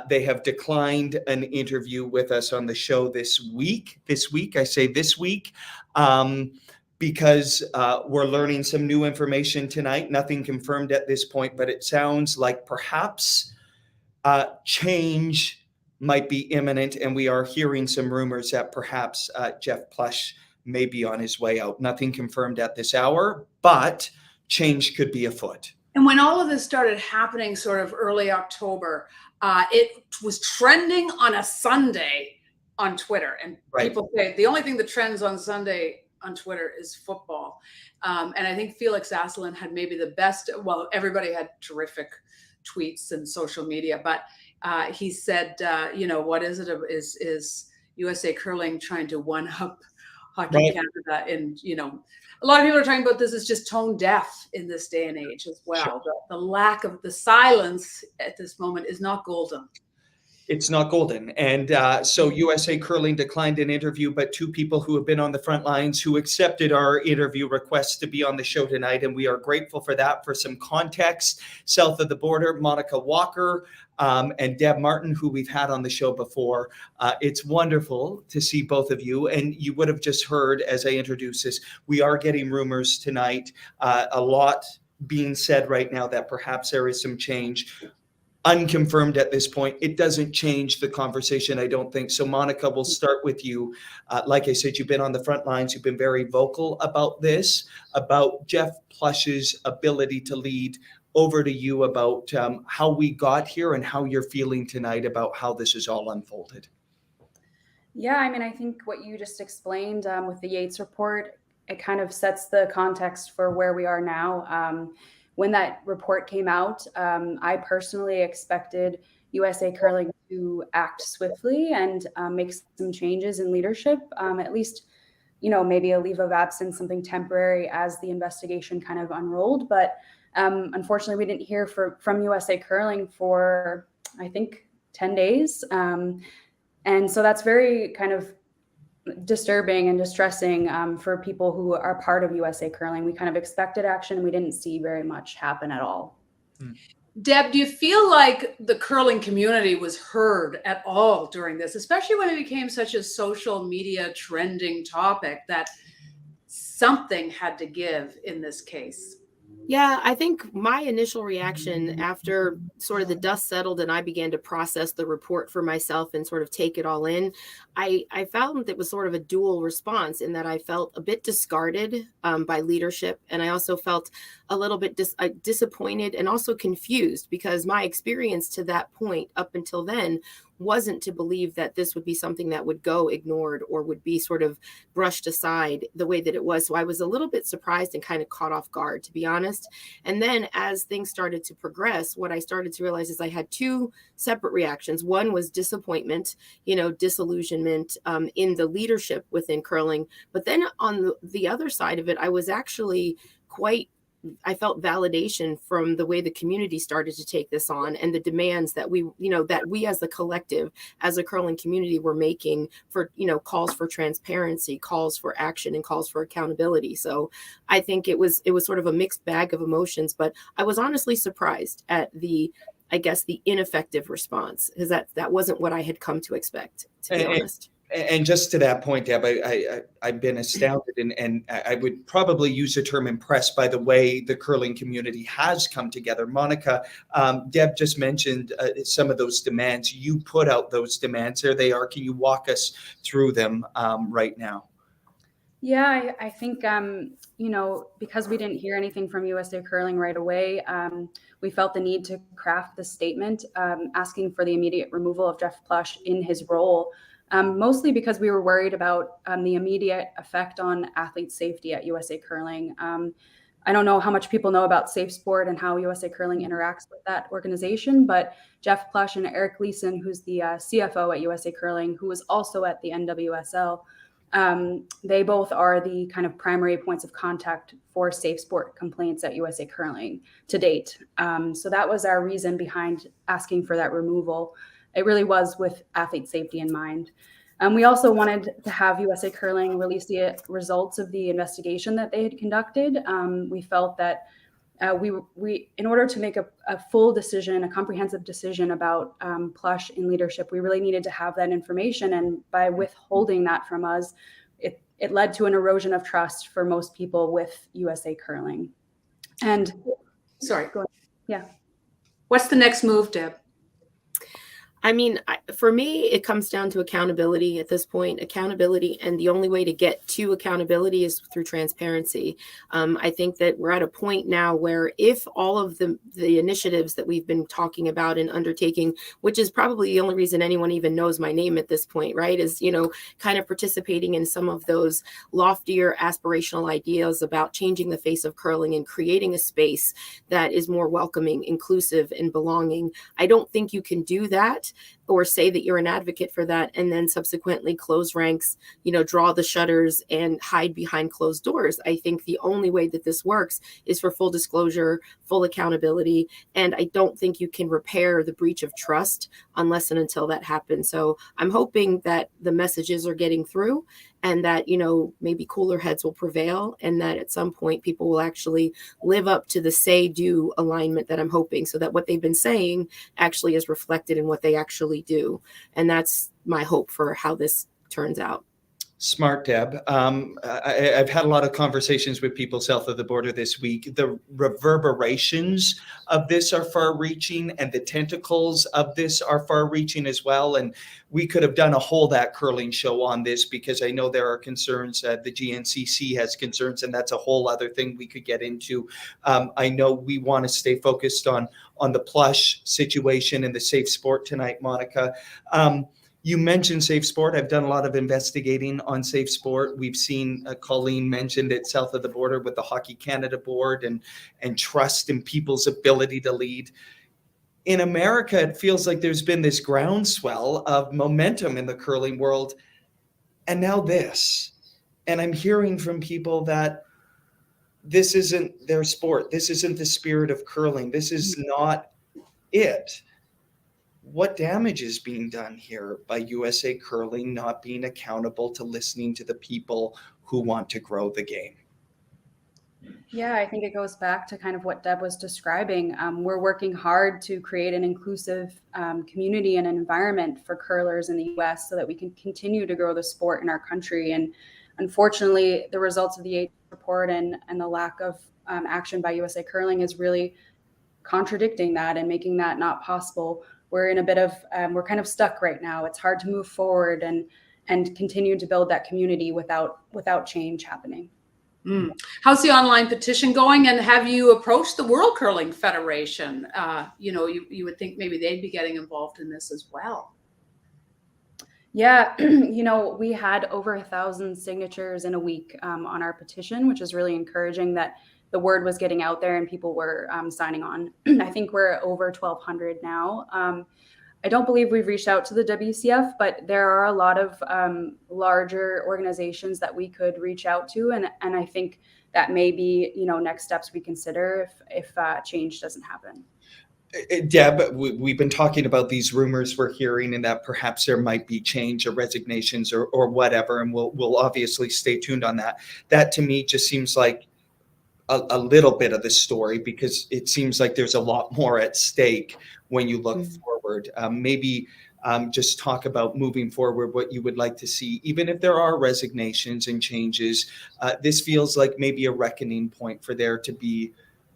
[SPEAKER 1] They have declined an interview with us on the show this week, because we're learning some new information tonight. Nothing confirmed at this point, but it sounds like perhaps change might be imminent, and we are hearing some rumors that perhaps Jeff Plush may be on his way out. Nothing confirmed at this hour, but change could be afoot.
[SPEAKER 3] And when all of this started happening sort of early October, it was trending on a Sunday on Twitter. And people say the only thing that trends on Sunday on Twitter is football. And I think Felix Asselin had maybe the best, well, everybody had terrific tweets and social media, but he said, what is it? Is USA Curling trying to one-up Hockey Canada? And, a lot of people are talking about this is just tone deaf in this day and age as well. Sure. The lack of the silence at this moment is not golden.
[SPEAKER 1] It's not golden. And so USA Curling declined an interview, but two people who have been on the front lines who accepted our interview requests to be on the show tonight. And we are grateful for that. For some context, south of the border, Monica Walker and Deb Martin, who we've had on the show before. It's wonderful to see both of you. And you would have just heard as I introduce this, we are getting rumors tonight, a lot being said right now that perhaps there is some change. Unconfirmed at this point. It doesn't change the conversation, I don't think. So Monica, we'll start with you. Like I said, you've been on the front lines. You've been very vocal about this, about Jeff Plush's ability to lead. Over to you about how we got here and how you're feeling tonight about how this is all unfolded.
[SPEAKER 13] Yeah, I mean, I think what you just explained with the Yates report, it kind of sets the context for where we are now. When that report came out, I personally expected USA Curling to act swiftly and make some changes in leadership, at least maybe a leave of absence, something temporary as the investigation kind of unrolled. But unfortunately, we didn't hear from USA Curling for, I think, 10 days. And so that's very kind of disturbing and distressing for people who are part of USA Curling. We kind of expected action. We didn't see very much happen at all.
[SPEAKER 3] Deb, do you feel like the curling community was heard at all during this, especially when it became such a social media trending topic, that something had to give in this case?
[SPEAKER 14] Yeah, I think my initial reaction after sort of the dust settled and I began to process the report for myself and sort of take it all in, I found it was sort of a dual response in that I felt a bit discarded by leadership. And I also felt a little bit disappointed and also confused, because my experience to that point up until then wasn't to believe that this would be something that would go ignored or would be sort of brushed aside the way that it was. So I was a little bit surprised and kind of caught off guard, to be honest. And then as things started to progress, what I started to realize is I had two separate reactions. One was disappointment, disillusionment in the leadership within curling. But then on the other side of it, I was actually I felt validation from the way the community started to take this on and the demands that we as the collective, as a curling community, were making for, calls for transparency, calls for action, and calls for accountability. So I think it was sort of a mixed bag of emotions, but I was honestly surprised at the ineffective response, because that wasn't what I had come to expect, to be honest.
[SPEAKER 1] And just to that point, Deb, I've been astounded and I would probably use the term impressed by the way the curling community has come together. Monica, Deb just mentioned some of those demands. You put out those demands. There they are. Can you walk us through them right now?
[SPEAKER 13] Yeah, I think, because we didn't hear anything from USA Curling right away, we felt the need to craft the statement asking for the immediate removal of Jeff Plush in his role. Mostly because we were worried about the immediate effect on athlete safety at USA Curling. I don't know how much people know about Safe Sport and how USA Curling interacts with that organization, but Jeff Plush and Eric Gleason, who's the CFO at USA Curling, who was also at the NWSL, they both are the kind of primary points of contact for Safe Sport complaints at USA Curling to date. So that was our reason behind asking for that removal. It really was with athlete safety in mind. We also wanted to have USA Curling release the results of the investigation that they had conducted. We felt that we in order to make a full decision, a comprehensive decision about Plush in leadership, we really needed to have that information. And by withholding that from us, it led to an erosion of trust for most people with USA Curling. And
[SPEAKER 3] sorry,
[SPEAKER 13] go ahead. Yeah.
[SPEAKER 3] What's the next move, Deb?
[SPEAKER 14] I mean, for me, it comes down to accountability at this point, accountability. And the only way to get to accountability is through transparency. I think that we're at a point now where if all of the initiatives that we've been talking about and undertaking, which is probably the only reason anyone even knows my name at this point, right, is, kind of participating in some of those loftier aspirational ideas about changing the face of curling and creating a space that is more welcoming, inclusive, and belonging. I don't think you can do that or say that you're an advocate for that and then subsequently close ranks, draw the shutters and hide behind closed doors. I think the only way that this works is for full disclosure, full accountability. And I don't think you can repair the breach of trust unless and until that happens. So I'm hoping that the messages are getting through and that, maybe cooler heads will prevail and that at some point people will actually live up to the say-do alignment that I'm hoping, so that what they've been saying actually is reflected in what they actually do. And that's my hope for how this turns out.
[SPEAKER 1] Smart, Deb. I've had a lot of conversations with people south of the border this week. The reverberations of this are far-reaching, and the tentacles of this are far-reaching as well. And we could have done a whole That Curling show on this, because I know there are concerns. The GNCC has concerns, and that's a whole other thing we could get into. I know we want to stay focused on the Plush situation and the Safe Sport tonight, Monica. You mentioned Safe Sport. I've done a lot of investigating on Safe Sport. We've seen Colleen mentioned it south of the border with the Hockey Canada board and trust in people's ability to lead. In America, it feels like there's been this groundswell of momentum in the curling world. And now this. And I'm hearing from people that this isn't their sport. This isn't the spirit of curling. This is not it. What damage is being done here by USA Curling not being accountable to listening to the people who want to grow the game?
[SPEAKER 13] Yeah, I think it goes back to kind of what Deb was describing. We're working hard to create an inclusive community and an environment for curlers in the U.S. so that we can continue to grow the sport in our country. And unfortunately, the results of the Yates report and the lack of action by USA Curling is really contradicting that and making that not possible. We're in a bit of we're kind of stuck right now. It's hard to move forward and continue to build that community without change happening.
[SPEAKER 3] How's the online petition going? And have you approached the World Curling Federation? You would think maybe they'd be getting involved in this as well.
[SPEAKER 13] Yeah, we had over 1,000 signatures in a week on our petition, which is really encouraging that the word was getting out there and people were signing on. I think we're over 1,200 now. I don't believe we've reached out to the WCF, but there are a lot of larger organizations that we could reach out to. And I think that may be, next steps we consider if change doesn't happen.
[SPEAKER 1] Deb, we've been talking about these rumors we're hearing and that perhaps there might be change or resignations or whatever. And we'll obviously stay tuned on that. That to me just seems like a little bit of the story, because it seems like there's a lot more at stake when you look forward. Maybe just talk about moving forward, what you would like to see, even if there are resignations and changes. This feels like maybe a reckoning point for there to be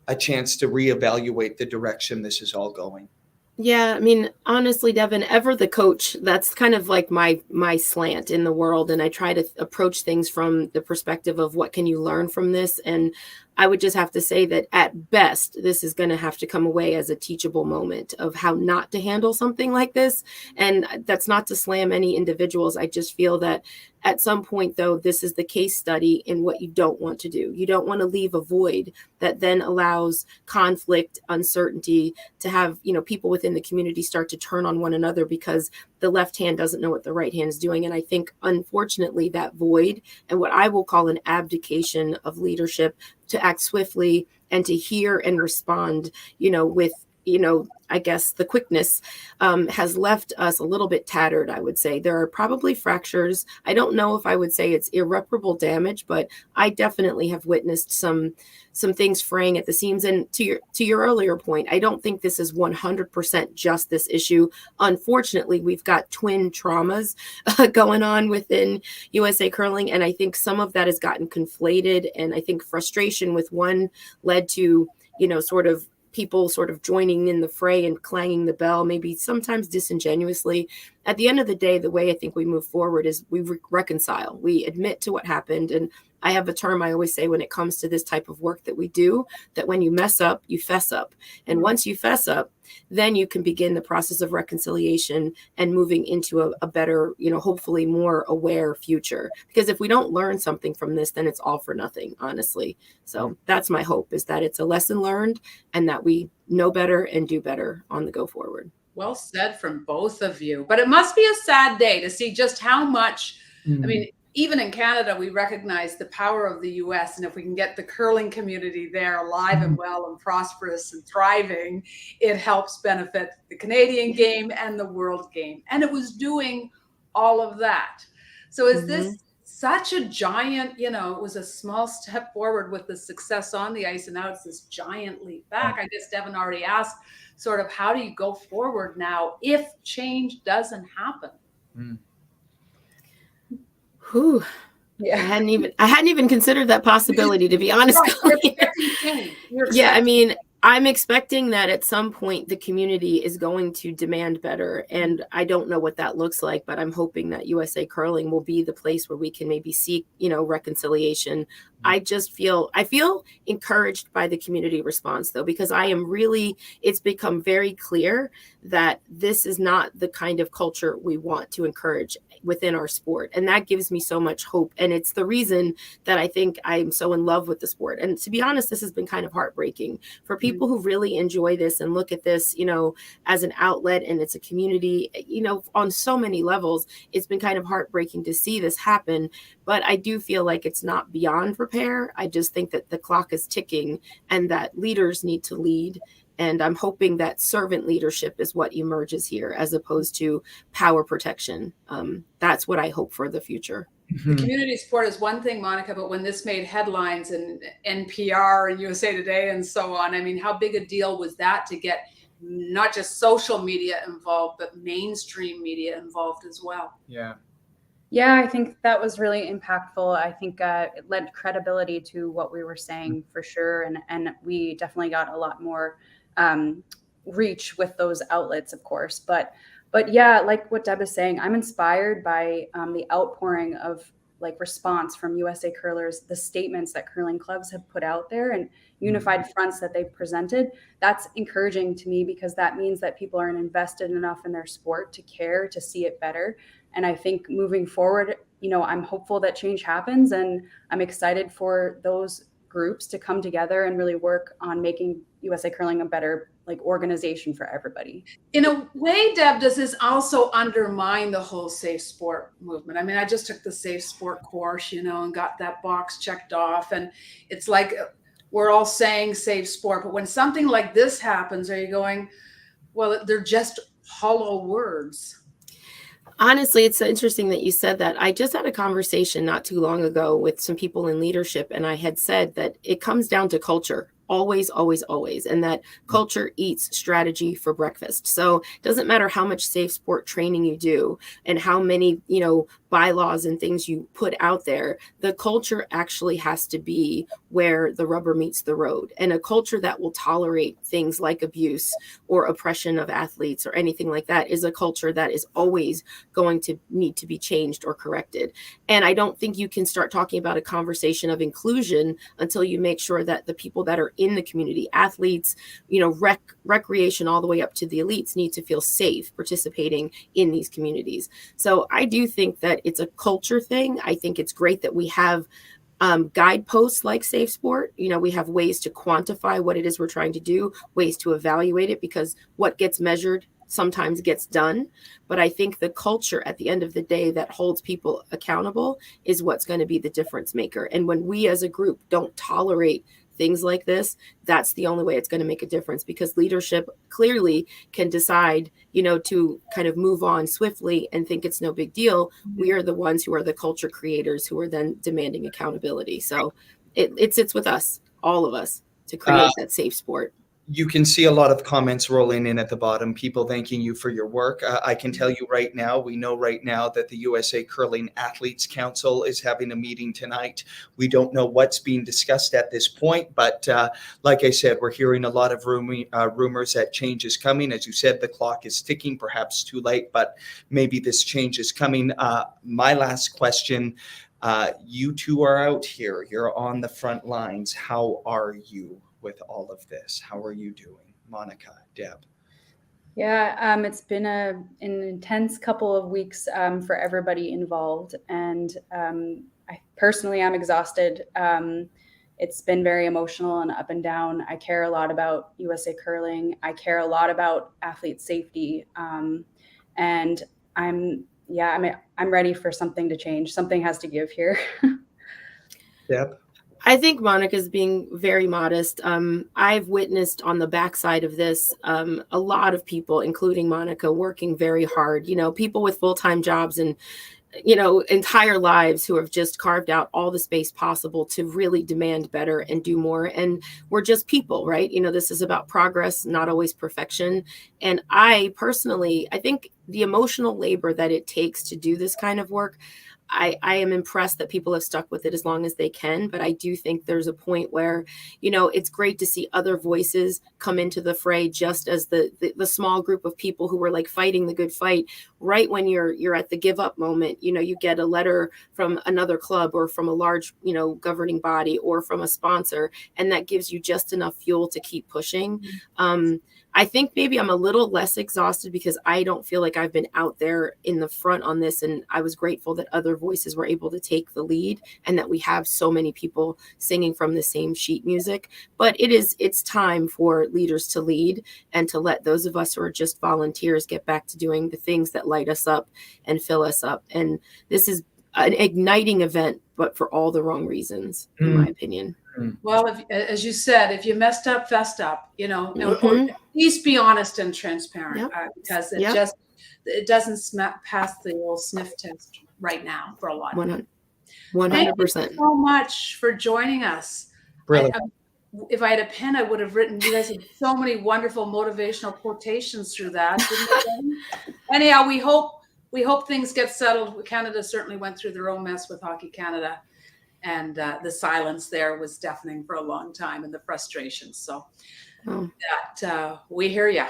[SPEAKER 1] a chance to reevaluate the direction this is all going.
[SPEAKER 14] Yeah, I mean, honestly, Devin, ever the coach, that's kind of like my slant in the world. And I try to approach things from the perspective of what can you learn from this? And I would just have to say that at best, this is going to have to come away as a teachable moment of how not to handle something like this. And that's not to slam any individuals. I just feel that at some point, though, this is the case study in what you don't want to do. You don't want to leave a void that then allows conflict, uncertainty to have, people within the community start to turn on one another because the left hand doesn't know what the right hand is doing. And I think, unfortunately, that void and what I will call an abdication of leadership to act swiftly and to hear and respond, with, I guess the quickness has left us a little bit tattered, I would say. There are probably fractures. I don't know if I would say it's irreparable damage, but I definitely have witnessed some things fraying at the seams. And to your earlier point, I don't think this is 100% just this issue. Unfortunately, we've got twin traumas going on within USA Curling. And I think some of that has gotten conflated. And I think frustration with one led to, people sort of joining in the fray and clanging the bell, maybe sometimes disingenuously. At the end of the day, the way I think we move forward is we reconcile. We admit to what happened. And I have a term I always say when it comes to this type of work that we do, that when you mess up, you fess up. And once you fess up, then you can begin the process of reconciliation and moving into a better, hopefully more aware future. Because if we don't learn something from this, then it's all for nothing, honestly. So that's my hope, is that it's a lesson learned and that we know better and do better on the go forward.
[SPEAKER 3] Well said from both of you. But it must be a sad day to see just how much, I mean, even in Canada, we recognize the power of the US. And if we can get the curling community there alive and well and prosperous and thriving, it helps benefit the Canadian game and the world game. And it was doing all of that. So is this such a giant, it was a small step forward with the success on the ice, and now it's this giant leap back. I guess Devin already asked sort of, how do you go forward now if change doesn't happen?
[SPEAKER 14] Whew. Yeah, I hadn't even considered that possibility, to be honest. Yeah, I mean, I'm expecting that at some point the community is going to demand better. And I don't know what that looks like, but I'm hoping that USA Curling will be the place where we can maybe seek, reconciliation I feel encouraged by the community response, though, because it's become very clear that this is not the kind of culture we want to encourage within our sport. And that gives me so much hope. And it's the reason that I think I'm so in love with the sport. And to be honest, this has been kind of heartbreaking for people who really enjoy this and look at this, as an outlet, and it's a community, on so many levels. It's been kind of heartbreaking to see this happen. But I do feel like it's not beyond repair. I just think that the clock is ticking and that leaders need to lead. And I'm hoping that servant leadership is what emerges here as opposed to power protection. That's what I hope for the future.
[SPEAKER 3] The community sport is one thing, Monica, but when this made headlines in NPR and USA Today and so on, I mean, how big a deal was that to get not just social media involved, but mainstream media involved as well?
[SPEAKER 15] Yeah.
[SPEAKER 13] Yeah, I think that was really impactful. I think it lent credibility to what we were saying for sure. And we definitely got a lot more reach with those outlets, of course. But yeah, like what Deb is saying, I'm inspired by the outpouring of response from USA curlers, the statements that curling clubs have put out there and unified fronts that they've presented. That's encouraging to me because that means that people are invested enough in their sport to care, to see it better. And I think moving forward, I'm hopeful that change happens, and I'm excited for those groups to come together and really work on making USA Curling a better organization for everybody.
[SPEAKER 3] In a way, Deb, does this also undermine the whole safe sport movement? I mean, I just took the safe sport course, and got that box checked off, and it's like we're all saying safe sport, but when something like this happens, are you going, well, they're just hollow words?
[SPEAKER 14] Honestly, it's interesting that you said that. I just had a conversation not too long ago with some people in leadership, and I had said that it comes down to culture. Always, always, always. And that culture eats strategy for breakfast. So it doesn't matter how much safe sport training you do and how many, bylaws and things you put out there. The culture actually has to be where the rubber meets the road. And a culture that will tolerate things like abuse or oppression of athletes or anything like that is a culture that is always going to need to be changed or corrected. And I don't think you can start talking about a conversation of inclusion until you make sure that the people that are in the community, athletes, recreation, all the way up to the elites, need to feel safe participating in these communities. So I do think that it's a culture thing. I think it's great that we have guideposts like Safe Sport. We have ways to quantify what it is we're trying to do, ways to evaluate it, because what gets measured sometimes gets done. But I think the culture at the end of the day that holds people accountable is what's going to be the difference maker. And when we as a group don't tolerate things like this, that's the only way it's going to make a difference, because leadership clearly can decide, to kind of move on swiftly and think it's no big deal. We are the ones who are the culture creators who are then demanding accountability. So it sits with us, all of us, to create that safe sport.
[SPEAKER 1] You can see a lot of comments rolling in at the bottom, people thanking you for your work. I can tell you right now, we know right now that the USA Curling Athletes Council is having a meeting tonight. We don't know what's being discussed at this point, but like I said, we're hearing a lot of rumors that change is coming. As you said, the clock is ticking, perhaps too late, but maybe this change is coming. My last question, you two are out here. You're on the front lines. How are you with all of this? How are you doing? Monica, Deb?
[SPEAKER 13] Yeah, it's been an intense couple of weeks for everybody involved. And I personally, I'm exhausted. It's been very emotional and up and down. I care a lot about USA Curling. I care a lot about athlete safety. And I'm ready for something to change. Something has to give here.
[SPEAKER 1] Deb?
[SPEAKER 14] I think Monica's being very modest. I've witnessed on the backside of this a lot of people, including Monica, working very hard. People with full-time jobs and entire lives who have just carved out all the space possible to really demand better and do more. And we're just people, right? This is about progress, not always perfection. And I think the emotional labor that it takes to do this kind of work, I am impressed that people have stuck with it as long as they can. But I do think there's a point where, it's great to see other voices come into the fray, just as the small group of people who were fighting the good fight right when you're at the give up moment, you get a letter from another club or from a large, governing body or from a sponsor, and that gives you just enough fuel to keep pushing. I think maybe I'm a little less exhausted because I don't feel like I've been out there in the front on this. And I was grateful that other voices were able to take the lead and that we have so many people singing from the same sheet music. But it's time for leaders to lead and to let those of us who are just volunteers get back to doing the things that light us up and fill us up. And this is an igniting event, but for all the wrong reasons, in my opinion.
[SPEAKER 3] Well, as you said, if you messed up, fessed up, or at least be honest and transparent, because it doesn't pass the old sniff test right now for a lot of people.
[SPEAKER 14] 100%.
[SPEAKER 3] Thank you so much for joining us.
[SPEAKER 1] Brilliant.
[SPEAKER 3] If I had a pen, I would have written. You guys had so many wonderful motivational quotations through that. Didn't you? Anyhow, we hope things get settled. Canada certainly went through their own mess with Hockey Canada. And the silence there was deafening for a long time, and the frustration. So we hear you.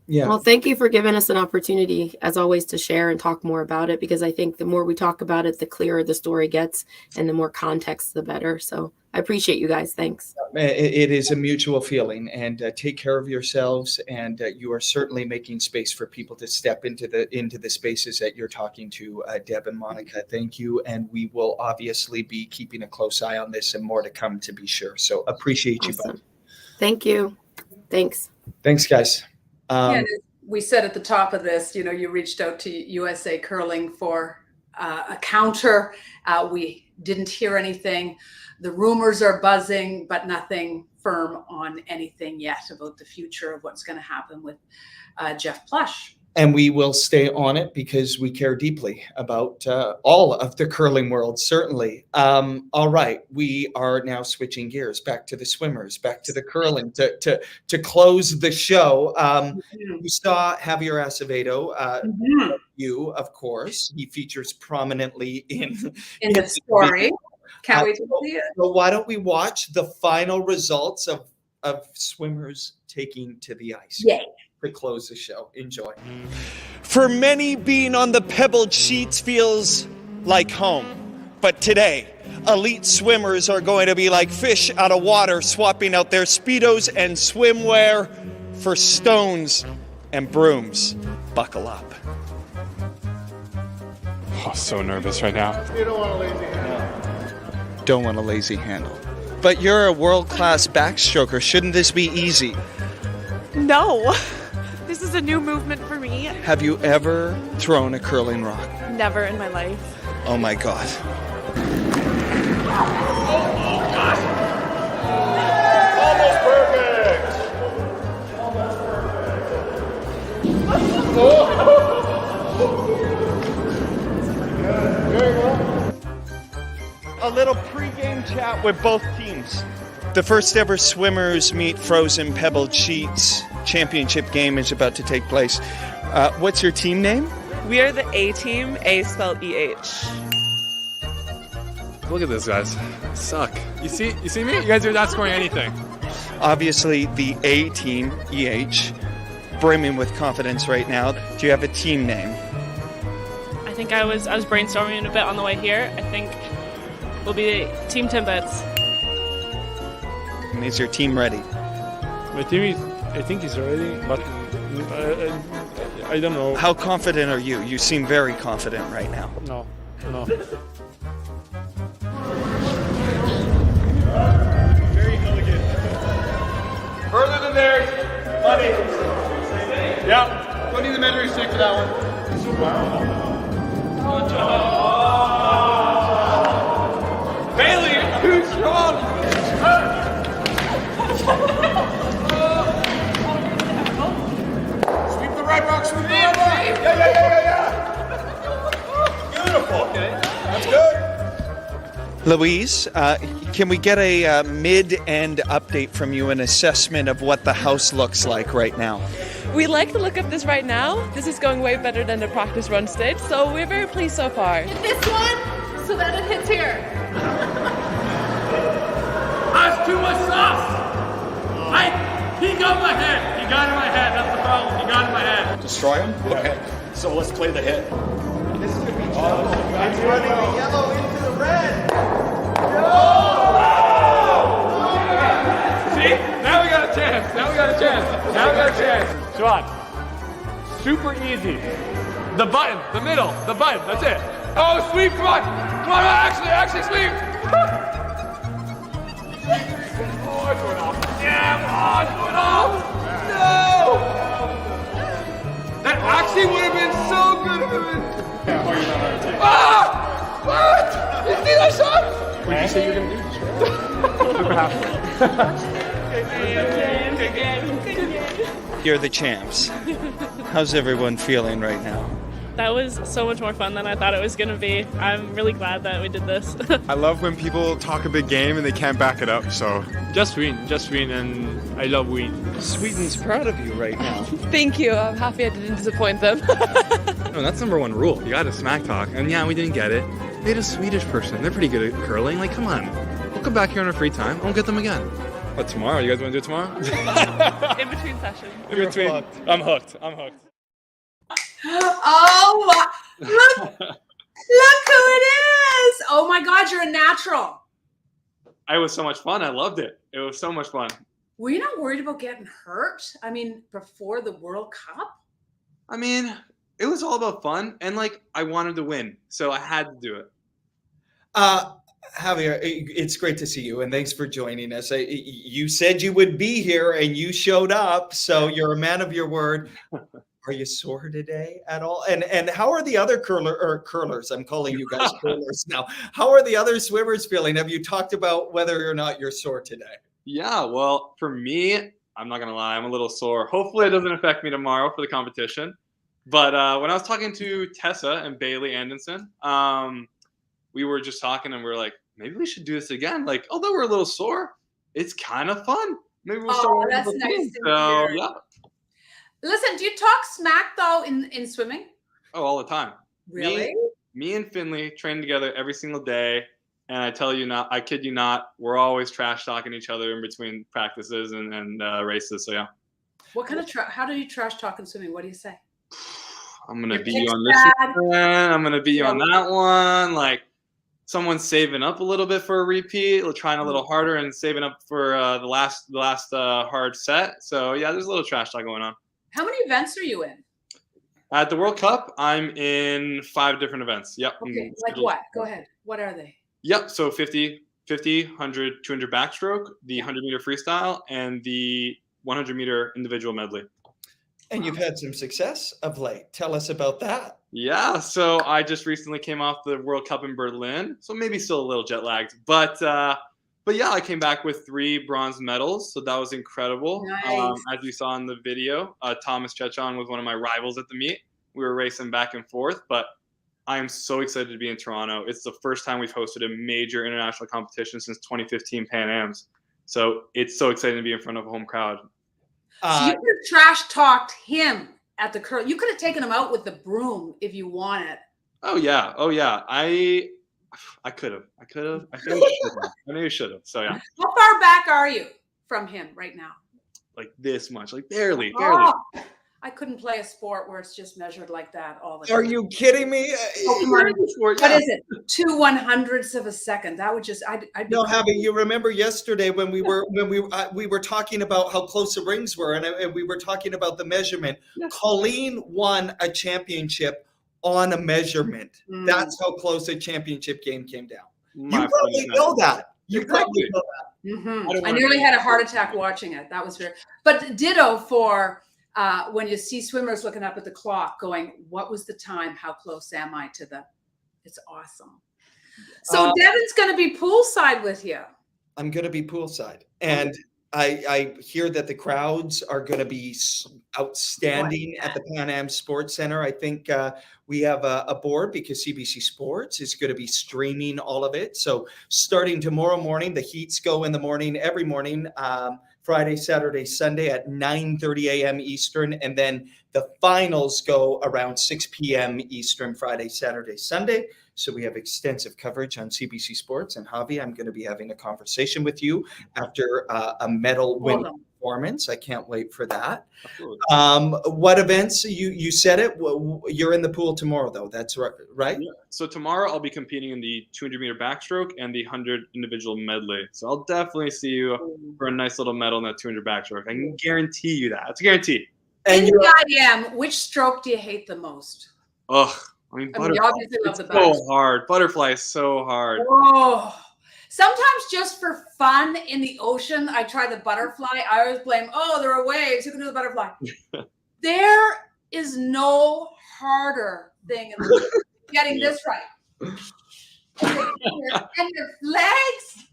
[SPEAKER 14] Yeah. Well, thank you for giving us an opportunity, as always, to share and talk more about it, because I think the more we talk about it, the clearer the story gets, and the more context, the better. So I appreciate you guys. Thanks.
[SPEAKER 1] It is a mutual feeling, and take care of yourselves. And you are certainly making space for people to step into the spaces that you're talking to, Deb and Monica. Thank you, and we will obviously be keeping a close eye on this, and more to come, to be sure. So appreciate you both.
[SPEAKER 14] Thank you. Thanks.
[SPEAKER 1] Thanks, guys.
[SPEAKER 3] And as we said at the top of this, you reached out to USA Curling for a counter. We didn't hear anything. The rumors are buzzing, but nothing firm on anything yet about the future of what's going to happen with Jeff Plush.
[SPEAKER 1] And we will stay on it because we care deeply about all of the curling world, certainly. All right, we are now switching gears back to the swimmers, back to the curling to close the show. You saw Javier Acevedo, you, of course. He features prominently in
[SPEAKER 3] the story. Can't wait to see it.
[SPEAKER 1] So why don't we watch the final results of swimmers taking to the ice?
[SPEAKER 3] Yay.
[SPEAKER 1] To close the show. Enjoy. For many, being on the pebbled sheets feels like home. But today, elite swimmers are going to be like fish out of water, swapping out their Speedos and swimwear for stones and brooms. Buckle up.
[SPEAKER 15] Oh, so nervous right now.
[SPEAKER 1] You don't want a lazy handle. Don't want a lazy handle. But you're a world-class backstroker. Shouldn't this be easy?
[SPEAKER 12] No. This is a new movement for me.
[SPEAKER 1] Have you ever thrown a curling rock?
[SPEAKER 12] Never in my life.
[SPEAKER 1] Oh my God.
[SPEAKER 10] Almost perfect.
[SPEAKER 1] A little pregame chat with both teams. The first ever swimmers meet frozen pebbled sheets championship game is about to take place. What's your team name?
[SPEAKER 12] We are the A team, A spelled EH.
[SPEAKER 15] Look at this, guys. Suck. You see me? You guys are not scoring anything.
[SPEAKER 1] Obviously, the A team, EH, brimming with confidence right now. Do you have a team name?
[SPEAKER 12] I think I was brainstorming a bit on the way here. I think we'll be Team Timbits.
[SPEAKER 1] And is your team ready?
[SPEAKER 2] My team is, I think he's ready, but I don't know.
[SPEAKER 1] How confident are you? You seem very confident right now.
[SPEAKER 2] No.
[SPEAKER 10] Very elegant. Further than theirs. Money. Yeah. Don't need the measuring stick for that one. Good job. Bailey, too strong. Sweep the right rock, sweep the right rock. Yeah. Beautiful. Okay. That's good.
[SPEAKER 1] Louise, can we get a mid-end update from you, an assessment of what the house looks like right now?
[SPEAKER 12] We like the look of this right now. This is going way better than the practice run stage, so we're very pleased so far.
[SPEAKER 5] This one, so that it hits here.
[SPEAKER 10] That's too much sauce. He got my head. He got in my head. That's the problem. He got in my head.
[SPEAKER 16] Destroy him? Okay.
[SPEAKER 10] So let's play the hit.
[SPEAKER 1] This is going to be trouble. It's running the yellow into the red.
[SPEAKER 2] See? Now we got a chance. Now we got a chance. Now we got a chance. Sean, super easy. The button, the middle, the button, that's it. Oh, sweep, come on. Come on, actually sweep. Oh, it's going off. Yeah, come on, it's going off. No! That actually would have been so good if it was. Ah! What? You see that shot?
[SPEAKER 10] What did you say you were going to do?
[SPEAKER 1] You're the champs. How's everyone feeling right now?
[SPEAKER 12] That was so much more fun than I thought it was going to be. I'm really glad that we did this.
[SPEAKER 15] I love when people talk a big game and they can't back it up, so.
[SPEAKER 2] Just win, and I love win.
[SPEAKER 1] Sweden's proud of you right now.
[SPEAKER 12] Thank you. I'm happy I didn't disappoint them.
[SPEAKER 15] No, that's #1 rule. You gotta smack talk. And yeah, we didn't get it. We had a Swedish person. They're pretty good at curling. Like, come on. We'll come back here on our free time. We'll get them again. But tomorrow? You guys want to do it tomorrow?
[SPEAKER 12] In between sessions.
[SPEAKER 2] In between. I'm hooked.
[SPEAKER 3] Oh, look who it is. Oh my God, you're a natural.
[SPEAKER 2] It was so much fun. I loved it. It was so much fun.
[SPEAKER 3] Were you not worried about getting hurt? I mean, before the World Cup?
[SPEAKER 15] I mean, it was all about fun, and like, I wanted to win, so I had to do it.
[SPEAKER 1] Javier, it's great to see you, and thanks for joining us. You said you would be here, and you showed up, so you're a man of your word. Are you sore today at all? And how are the other curlers? I'm calling you guys curlers now. How are the other swimmers feeling? Have you talked about whether or not you're sore today?
[SPEAKER 2] Yeah, well, for me, I'm not going to lie, I'm a little sore. Hopefully it doesn't affect me tomorrow for the competition. But when I was talking to Tessa and Bailey Anderson, we were just talking and we were like, maybe we should do this again. Like, although we're a little sore, it's kind of fun. Maybe we'll start.
[SPEAKER 3] That's nice to
[SPEAKER 2] so,
[SPEAKER 3] hear.
[SPEAKER 2] yeah.
[SPEAKER 3] Listen, do you talk smack though in swimming?
[SPEAKER 2] Oh, all the time.
[SPEAKER 3] Really?
[SPEAKER 2] Me and Finley train together every single day. And I tell you not, I kid you not, we're always trash talking each other in between practices and races. So, yeah.
[SPEAKER 3] What kind of how do you trash talk in swimming? What do you say?
[SPEAKER 2] I'm going to beat you on this one. I'm going to beat you on that one. Like, someone's saving up a little bit for a repeat, trying a little harder and saving up for the last hard set. So, yeah, there's a little trash talk going on.
[SPEAKER 3] How many events are you in?
[SPEAKER 2] At the World Cup, I'm in 5 different events. Yep.
[SPEAKER 3] Okay, like what? Go ahead. What are they?
[SPEAKER 2] Yep. So 50, 100, 200 backstroke, the 100-meter freestyle, and the 100-meter individual medley.
[SPEAKER 1] And you've had some success of late. Tell us about that.
[SPEAKER 2] Yeah. So I just recently came off the World Cup in Berlin, so maybe still a little jet lagged, but yeah, I came back with 3 bronze medals, so that was incredible.
[SPEAKER 3] Nice.
[SPEAKER 2] As you saw in the video, Thomas Chechon was one of my rivals at the meet. We were racing back and forth, but I am so excited to be in Toronto. It's the first time we've hosted a major international competition since 2015 Pan Ams. So it's so exciting to be in front of a home crowd.
[SPEAKER 3] So you could have trash talked him at the curl. You could have taken him out with the broom if you wanted.
[SPEAKER 2] Oh yeah. I could have. I maybe should have. So yeah.
[SPEAKER 3] How far back are you from him right now?
[SPEAKER 2] Like this much, like barely.
[SPEAKER 3] Oh, I couldn't play a sport where it's just measured like that all the time.
[SPEAKER 1] Are you kidding me?
[SPEAKER 3] Oh, come on. What is it? 2/100ths of a second. That would just I'd
[SPEAKER 1] no, Javi, you remember yesterday when we were talking about how close the rings were, and we were talking about the measurement. Yeah. Colleen won a championship on a measurement. That's how close a championship game came down. You probably know that. You probably know that.
[SPEAKER 3] Mm-hmm. I nearly had a heart attack watching it. That was very. But ditto for when you see swimmers looking up at the clock, going, "What was the time? How close am I to the?" It's awesome. So Devin's going to be poolside with you. I'm going to be poolside, and I hear that the crowds are going to be outstanding at the Pan Am Sports Center. I think we have a board because CBC Sports is going to be streaming all of it. So starting tomorrow morning, the heats go in the morning, every morning, Friday, Saturday, Sunday at 9:30 a.m. Eastern. And then the finals go around 6 p.m. Eastern, Friday, Saturday, Sunday. So we have extensive coverage on CBC Sports. And Javi, I'm going to be having a conversation with you after a medal winning
[SPEAKER 1] performance. I can't wait for that.
[SPEAKER 2] Absolutely.
[SPEAKER 1] What events? You said it. You're in the pool tomorrow, though. That's right.
[SPEAKER 2] Yeah. So tomorrow I'll be competing in the 200-meter backstroke and the 100 individual medley. So I'll definitely see you for a nice little medal in that 200 backstroke. I can guarantee you that. It's a guarantee.
[SPEAKER 3] In the IM, which stroke do you hate the most?
[SPEAKER 2] Ugh. I mean,
[SPEAKER 3] you obviously love the
[SPEAKER 2] so
[SPEAKER 3] backstroke.
[SPEAKER 2] hard. Butterfly is so hard.
[SPEAKER 3] Oh. Sometimes just for fun in the ocean, I try the butterfly. I always blame, there are waves. Who can do the butterfly? There is no harder thing in the getting this right. And your legs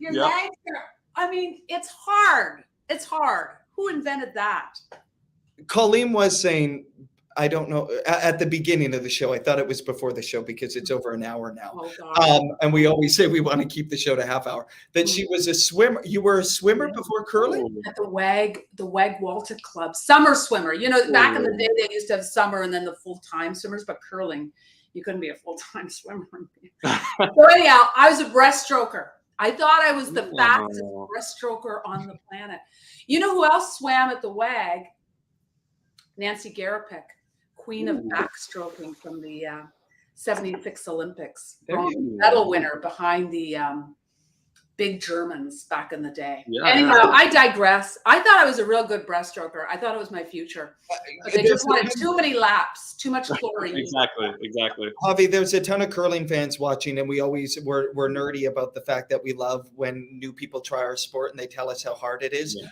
[SPEAKER 3] are, it's hard. It's hard. Who invented that?
[SPEAKER 1] Colleen was saying, I don't know, at the beginning of the show, I thought it was before the show because it's over an hour now. And we always say we want to keep the show to half hour, that she was a swimmer. You were a swimmer before curling?
[SPEAKER 3] At the WAG Walter Club, summer swimmer. Back in the day, they used to have summer and then the full-time swimmers, but curling, you couldn't be a full-time swimmer. So anyhow, I was a breaststroker. I thought I was the fastest breaststroker on the planet. You know who else swam at the WAG? Nancy Garapik, queen of backstroking from the 76 Olympics. Medal winner behind the big Germans back in the day. Anyhow, I digress. I thought I was a real good breaststroker. I thought it was my future. But they just wanted too many laps, too much chlorine.
[SPEAKER 2] Exactly.
[SPEAKER 1] Javi, there's a ton of curling fans watching, and we're nerdy about the fact that we love when new people try our sport and they tell us how hard it is. Yeah.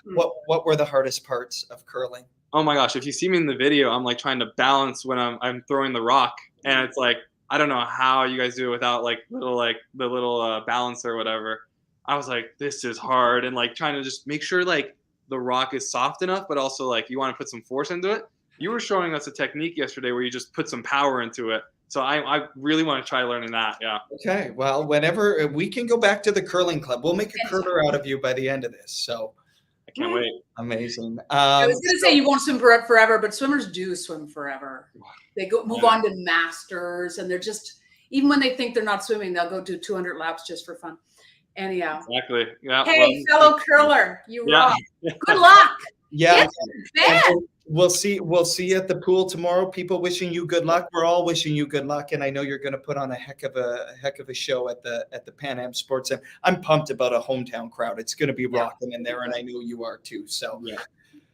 [SPEAKER 1] What were the hardest parts of curling?
[SPEAKER 2] Oh my gosh, if you see me in the video, I'm like trying to balance when I'm throwing the rock, and it's like I don't know how you guys do it without the little balancer or whatever. I was like, this is hard, and like trying to just make sure like the rock is soft enough, but also like you want to put some force into it. You were showing us a technique yesterday where you just put some power into it. So I really want to try learning that. Yeah.
[SPEAKER 1] Okay. Well, whenever we can go back to the curling club, we'll make a curler out of you by the end of this. So.
[SPEAKER 2] I can't wait.
[SPEAKER 1] Amazing.
[SPEAKER 3] I was going to say you won't swim forever, but swimmers do swim forever. They move on to masters, and they're just, even when they think they're not swimming, they'll go do 200 laps just for fun. Anyhow.
[SPEAKER 2] Exactly. Yeah.
[SPEAKER 3] Hey, fellow curler, you rock. Good luck.
[SPEAKER 1] Yeah. We'll see you at the pool tomorrow. People wishing you good luck. We're all wishing you good luck, and I know you're going to put on a heck of a show at the Pan Am Sports Center. I'm pumped about a hometown crowd. It's going to be rocking in there, and I know you are too. So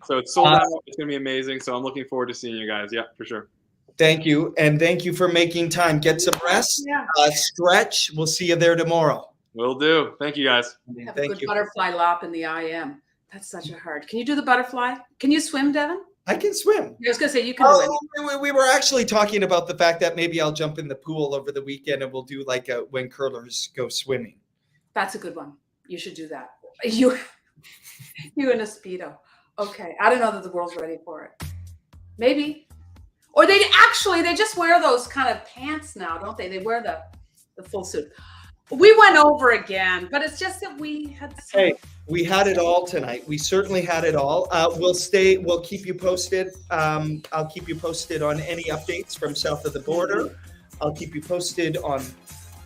[SPEAKER 2] So it's sold out. It's going to be amazing. So I'm looking forward to seeing you guys. Yeah, for sure.
[SPEAKER 1] Thank you, and thank you for making time. Get some rest. Stretch. We'll see you there tomorrow.
[SPEAKER 2] Will do. Thank you, guys.
[SPEAKER 3] Have a good butterfly lap in the IM. That's such a hard. Can you do the butterfly? Can you swim, Devin?
[SPEAKER 1] I can swim.
[SPEAKER 3] I was going to say, you can do it.
[SPEAKER 1] We were actually talking about the fact that maybe I'll jump in the pool over the weekend and we'll do like when curlers go swimming.
[SPEAKER 3] That's a good one. You should do that. You in a Speedo. Okay. I don't know that the world's ready for it. Maybe. Or they just wear those kind of pants now, don't they? They wear the full suit. We went over again, but it's just that we had.
[SPEAKER 1] Hey, we had it all tonight. We certainly had it all. We'll keep you posted. I'll keep you posted on any updates from south of the border. I'll keep you posted on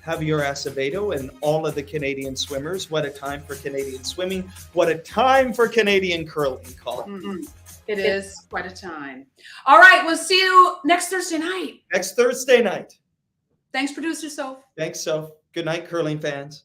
[SPEAKER 1] Javier Acevedo and all of the Canadian swimmers. What a time for Canadian swimming. What a time for Canadian curling, Colleen.
[SPEAKER 3] Mm-hmm. It is quite a time. All right, we'll see you next Thursday night.
[SPEAKER 1] Next Thursday night.
[SPEAKER 3] Thanks, producer Soph.
[SPEAKER 1] Thanks, Soph. Good night, curling fans.